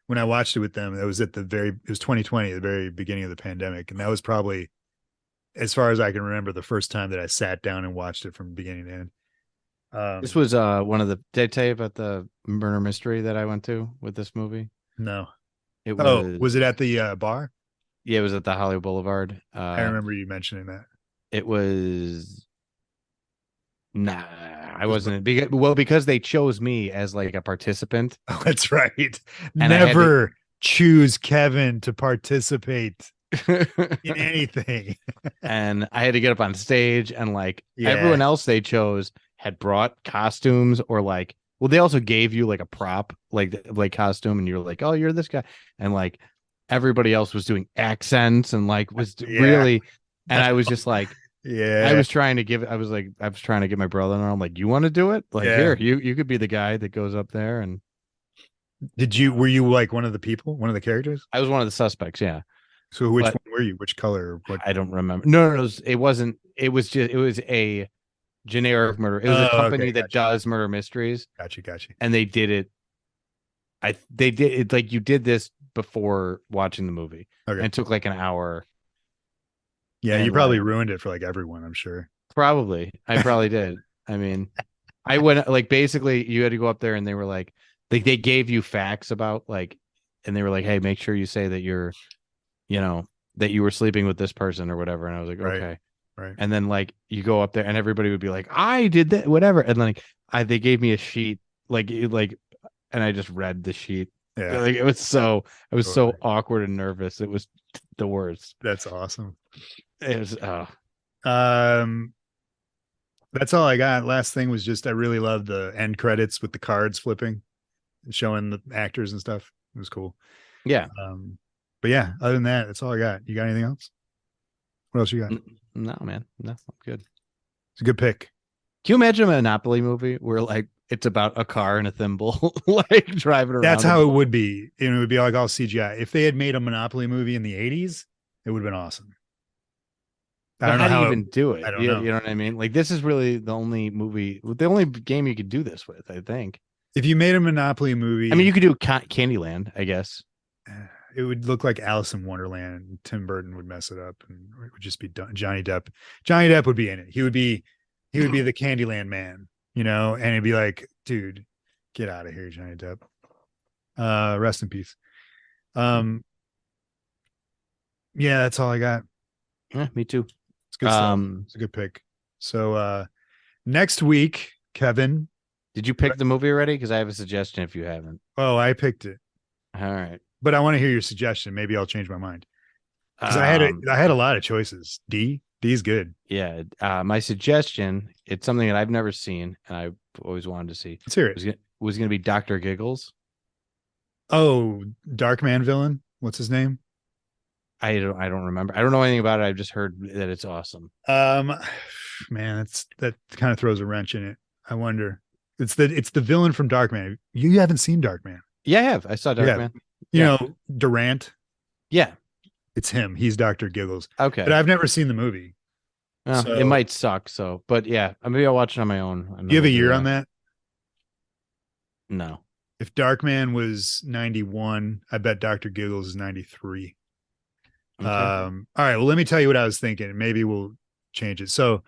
when I watched it with them, it was it was 2020, the very beginning of the pandemic, and that was probably, as far as I can remember, the first time that I sat down and watched it from beginning to end. This Um, was one of the. Did I tell you about the murder mystery that I went to with this movie? no. It Oh, was was it at the bar? Yeah, it was at the Hollywood Boulevard. I remember you mentioning that. It was nah, I Was wasn't because they chose me as like a participant, oh, that's right. and I had to. Never choose Kevin to participate in anything. And I had to get up on stage, and like Yeah. everyone else they chose had brought costumes or like well they also gave you like a prop like costume and you're like oh you're this guy and like everybody else was doing accents and like was Yeah. really and I was just like Yeah. I was trying to get my brother and I'm like you want to do it like Yeah. here you could be the guy that goes up there and Were you like one of the people, one of the characters? I was one of the suspects yeah So which but one were you? Which color? What? I don't remember no it wasn't it was just it was a generic murder. It was a Oh, company okay. that does murder mysteries, Gotcha. and they did it. They did it like you did this before watching the movie, Okay. and it took like an hour. Yeah, you And probably like ruined it for like everyone, I'm sure. I probably did. I mean, I went like basically you had to go up there, and they were like they gave you facts about like, and they were like, hey, make sure you say that you're, you know, that you were sleeping with this person or whatever, and I was like, Right. okay. Right. And then like you go up there and everybody would be like, I did that, whatever. And like they gave me a sheet, and I just read the sheet. Yeah. Like I was so Totally. awkward and nervous. It was the worst. That's awesome. It was Um, that's all I got. Last thing was just I really love the end credits with the cards flipping and showing the actors and stuff. It was cool. yeah. But yeah, other than that, that's all I got. You got anything else? What else you got? No, man. No, I'm good. It's a good pick. Can you imagine a Monopoly movie where like it's about a car and a thimble like driving around? That's how it would be. And it would be like all CGI. If they had made a Monopoly movie in the 80s, it would have been awesome. I But don't know how do you how even do I it? don't You know. know what I mean? Like this is really the only game you could do this with, I think. If you made a Monopoly movie I mean, and you could do Candyland, I guess. it would look like Alice in Wonderland and Tim Burton would mess it up and it would just be done. Johnny Depp. Johnny Depp would be in it. He would be the Candyland man, and it'd be like, dude, get out of here, Johnny Depp. Rest in peace. Yeah, that's all I got. Yeah, me too. It's good stuff. It's a good pick. So next week, Kevin. Did you pick the movie already? Because I have a suggestion if you haven't. Oh, I picked it. All right. But I want to hear your suggestion. Maybe I'll change my mind. Because I had a lot of choices. D's good. Yeah. My suggestion, it's something that I've never seen and I've always wanted to see. Let's hear it. Was gonna be Dr. Giggles. Oh, Darkman villain. What's his name? I don't remember. I don't know anything about it. I've just heard that it's awesome. Man, that kind of throws a wrench in it. I wonder. It's the villain from Darkman. You haven't seen Darkman. Yeah, I have. I saw Darkman. You know, Durant. Yeah. It's him. He's Dr. Giggles. Okay. But I've never seen the movie. So, it might suck. So, but yeah, maybe I'll watch it on my own. Do you have a year on that? No. If Darkman was 91, I bet Dr. Giggles is 93. Okay. All right. Well, let me tell you what I was thinking. Maybe we'll change it. So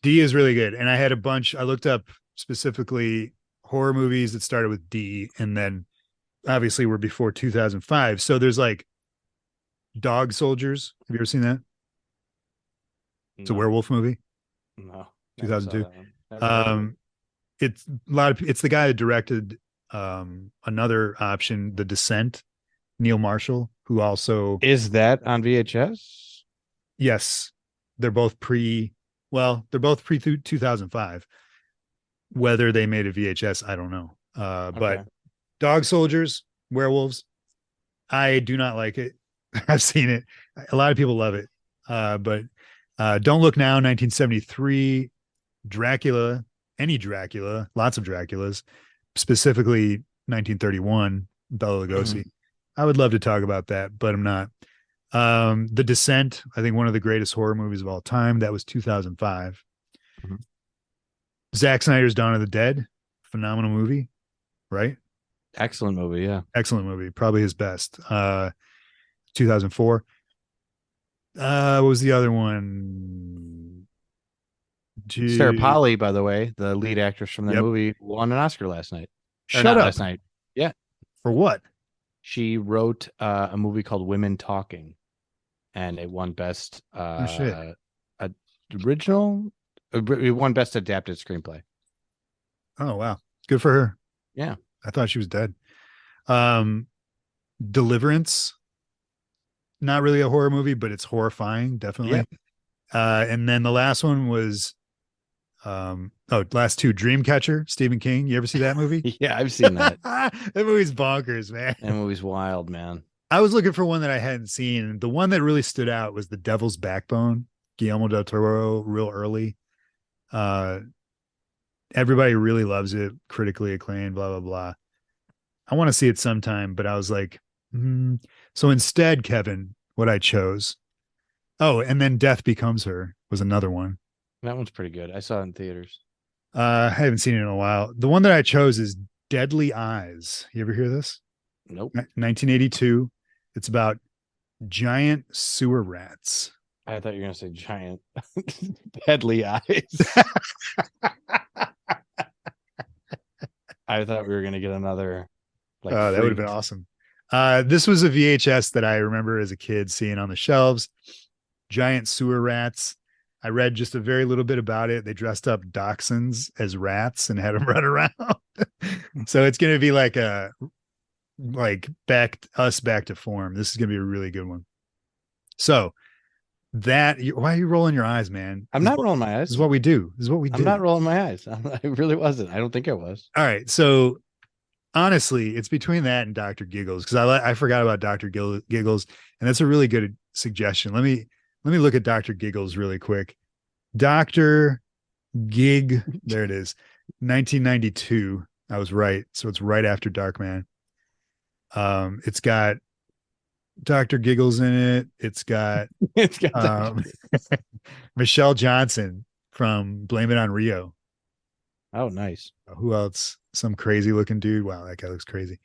D is really good. And I had a bunch. I looked up specifically horror movies that started with D and then obviously were before 2005. So there's like Dog Soldiers. Have you ever seen that? It's a werewolf movie. No. 2002. It's the guy that directed another option, The Descent, Neil Marshall, who also is that on VHS? Yes. They're both pre 2005. Whether they made a VHS, I don't know. But Dog Soldiers, werewolves, I do not like it. I've seen it. A lot of people love it. But Don't Look Now, 1973, Dracula, any Dracula, lots of Draculas, specifically 1931, Bela Lugosi. I would love to talk about that, but I'm not. The Descent, I think one of the greatest horror movies of all time. That was 2005. Zack Snyder's Dawn of the Dead, phenomenal movie, right? Excellent movie, yeah. Excellent movie, probably his best. 2004. What was the other one? Sarah Polley, by the way, the lead actress from the movie, won an Oscar last night. Shut up. Last night. Yeah. For what? She wrote a movie called Women Talking, and it won best original. It won best adapted screenplay. Oh wow, good for her. Yeah, I thought she was dead. Deliverance, not really a horror movie, but it's horrifying, definitely. Yep. And then the last one was last two, Dreamcatcher, Stephen King. You ever see that movie? Yeah, I've seen that. That movie's bonkers, man. That movie's wild, man. I was looking for one that I hadn't seen. The one that really stood out was The Devil's Backbone, Guillermo del Toro, real early. Everybody really loves it, critically acclaimed, blah, blah, blah. I want to see it sometime, but I was like, So instead, Kevin, what I chose. Oh, and then Death Becomes Her was another one. That one's pretty good. I saw it in theaters. I haven't seen it in a while. The one that I chose is Deadly Eyes. You ever hear this? Nope. 1982. It's about giant sewer rats. I thought you were going to say giant deadly eyes. I thought we were going to get another. That would have been awesome. This was a VHS that I remember as a kid seeing on the shelves. Giant sewer rats. I read just a very little bit about it. They dressed up dachshunds as rats and had them run around. So it's going to be like back to form. This is going to be a really good one. So why are you rolling your eyes, man? I'm not rolling my eyes. This is what we do. I'm not rolling my eyes. I really wasn't. I don't think I was. All right. So honestly, it's between that and Dr. Giggles because I forgot about Dr. Giggles, and that's a really good suggestion. Let me look at Dr. Giggles really quick. Dr. Gig. There it is. 1992. I was right. So it's right after Darkman. It's got Dr. Giggles in it. It's got It's got Michelle Johnson from Blame It on Rio. oh, nice. Who else? Some crazy looking dude. Wow, that guy looks crazy.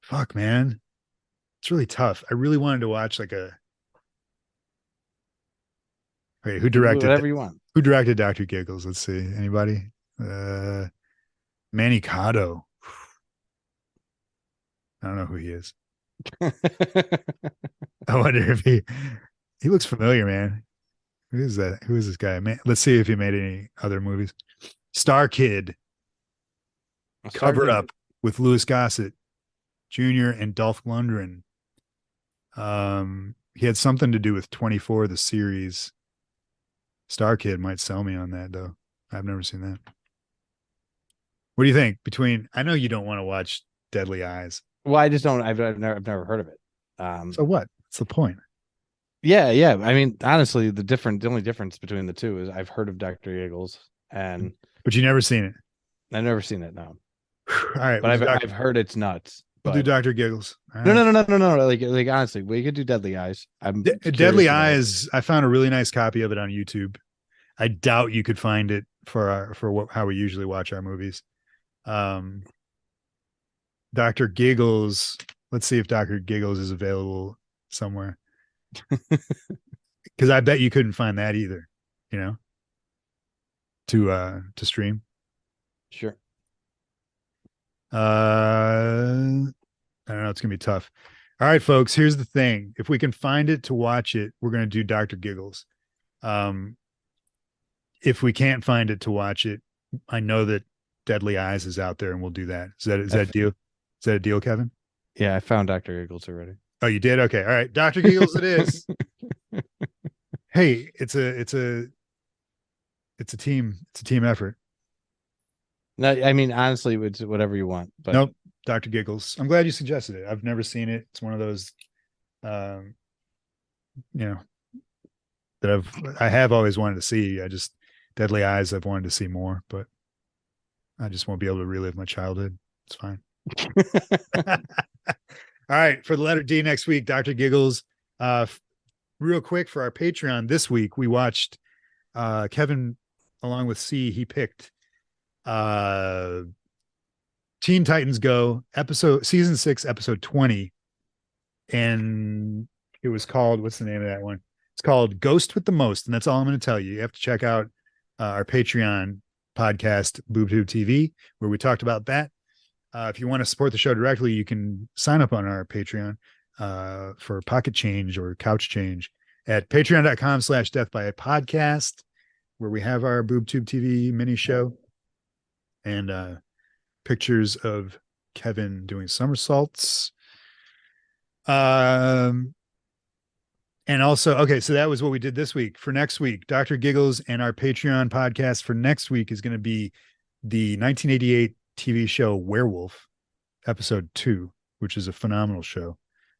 Fuck, man. It's really tough. I really wanted to watch like a. Wait, Whatever you want. Who directed Dr. Giggles? Let's see. Anybody? Manny Cotto. I don't know who he is. I wonder if he looks familiar, man. Who is that? Who is this guy? Man, let's see if he made any other movies. Star Kid. Cover Up with Louis Gossett Jr. and Dolph Lundgren. He had something to do with 24, the series. Star Kid might sell me on that though. I've never seen that. What do you think? I know you don't want to watch Deadly Eyes. Well, I just don't. I've never heard of it. So what? What's the point? Yeah, yeah. I mean, honestly, the only difference between the two is I've heard of Dr. Giggles, but you never seen it. I've never seen it. No. All right, but I've heard it's nuts. We'll do Dr. Giggles. Right. No. Like honestly, we could do Deadly Eyes. Deadly Eyes. I found a really nice copy of it on YouTube. I doubt you could find it how we usually watch our movies. Dr. Giggles. Let's see if Dr. Giggles is available somewhere. Because I bet you couldn't find that either. You know, to stream. Sure. I don't know. It's gonna be tough. All right, folks. Here's the thing. If we can find it to watch it, we're gonna do Dr. Giggles. If we can't find it to watch it, I know that Deadly Eyes is out there, and we'll do that. Is that a deal? Is that a deal, Kevin? Yeah, I found Dr. Giggles already. Oh, you did? Okay. All right. Dr. Giggles it is. Hey, it's a team effort. No, I mean, honestly, it's whatever you want. But nope. Dr. Giggles. I'm glad you suggested it. I've never seen it. It's one of those that I have always wanted to see. Deadly Eyes I've wanted to see more, but I just won't be able to relive my childhood. It's fine. All right, for the letter D next week, Dr. Giggles. Real quick for our Patreon this week, we watched Kevin along with C. He picked Teen Titans Go season 6, episode 20, and it was called, what's the name of that one? It's called Ghost with the Most, and that's all I'm going to tell you. You have to check out our Patreon podcast, BoobTube TV, where we talked about that. If you want to support the show directly, you can sign up on our Patreon for pocket change or couch change at patreon.com/deathbyapodcast, where we have our BoobTube TV mini show and pictures of Kevin doing somersaults. And also, okay, so that was what we did this week. For next week, Dr. Giggles and our Patreon podcast for next week is going to be the 1988 TV show Werewolf, episode 2, which is a phenomenal show.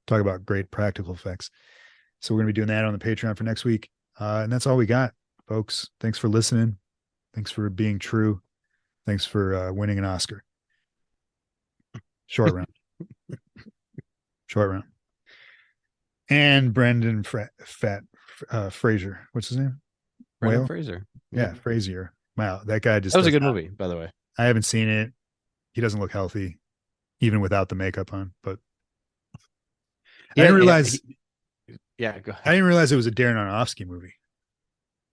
Talk about great practical effects. So we're going to be doing that on the Patreon for next week. And that's all we got, folks. Thanks for listening. Thanks for being true. Thanks for winning an Oscar. Short round. And Brendan Fraser. What's his name? Brendan Fraser. Yeah, Frazier. Wow, that guy just. That was a good movie, by the way. I haven't seen it. He doesn't look healthy, even without the makeup on. But I didn't realize. Yeah, go ahead. I didn't realize it was a Darren Aronofsky movie.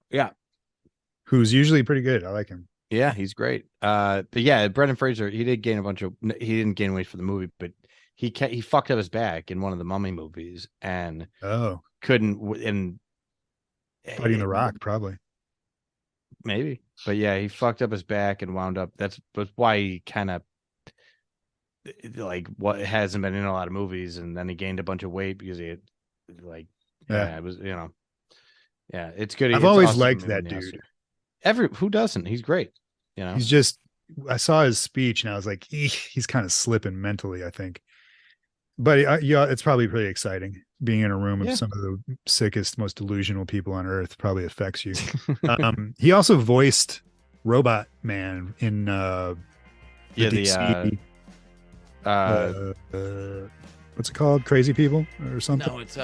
Yeah, who's usually pretty good. I like him. Yeah, he's great. But yeah, Brendan Fraser, he didn't gain weight for the movie, but he fucked up his back in one of the Mummy movies and couldn't Fighting the Rock probably. Maybe. But yeah, he fucked up his back and wound up. That's why he kind of what hasn't been in a lot of movies, and then he gained a bunch of weight because he had it was it's good. I've always liked that dude. Who doesn't? He's great. He's just. I saw his speech and I was like, he's kind of slipping mentally, I think. But yeah, it's probably pretty exciting being in a room of Yeah. some of the sickest, most delusional people on earth. Probably affects you. He also voiced Robot Man in the DC, what's it called? Crazy People or something? No, it's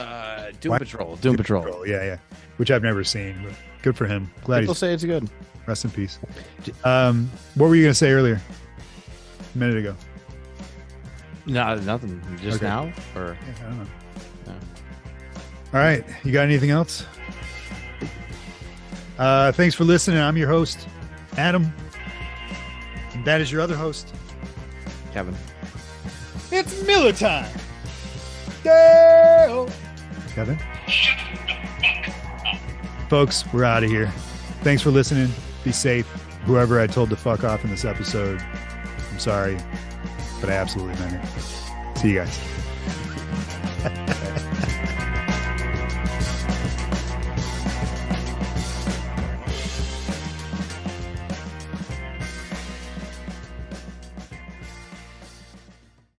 Doom Patrol. Doom Patrol. Yeah, which I've never seen, but good for him. Glad People say it's good. Rest in peace. What were you going to say earlier? A minute ago. No, nothing. Just now, or I don't know. No. All right, you got anything else? Thanks for listening. I'm your host, Adam. And that is your other host, Kevin. It's Miller time. Dale. Kevin. Folks, we're out of here. Thanks for listening. Be safe. Whoever I told to fuck off in this episode, I'm sorry, but I absolutely meant it. See you guys.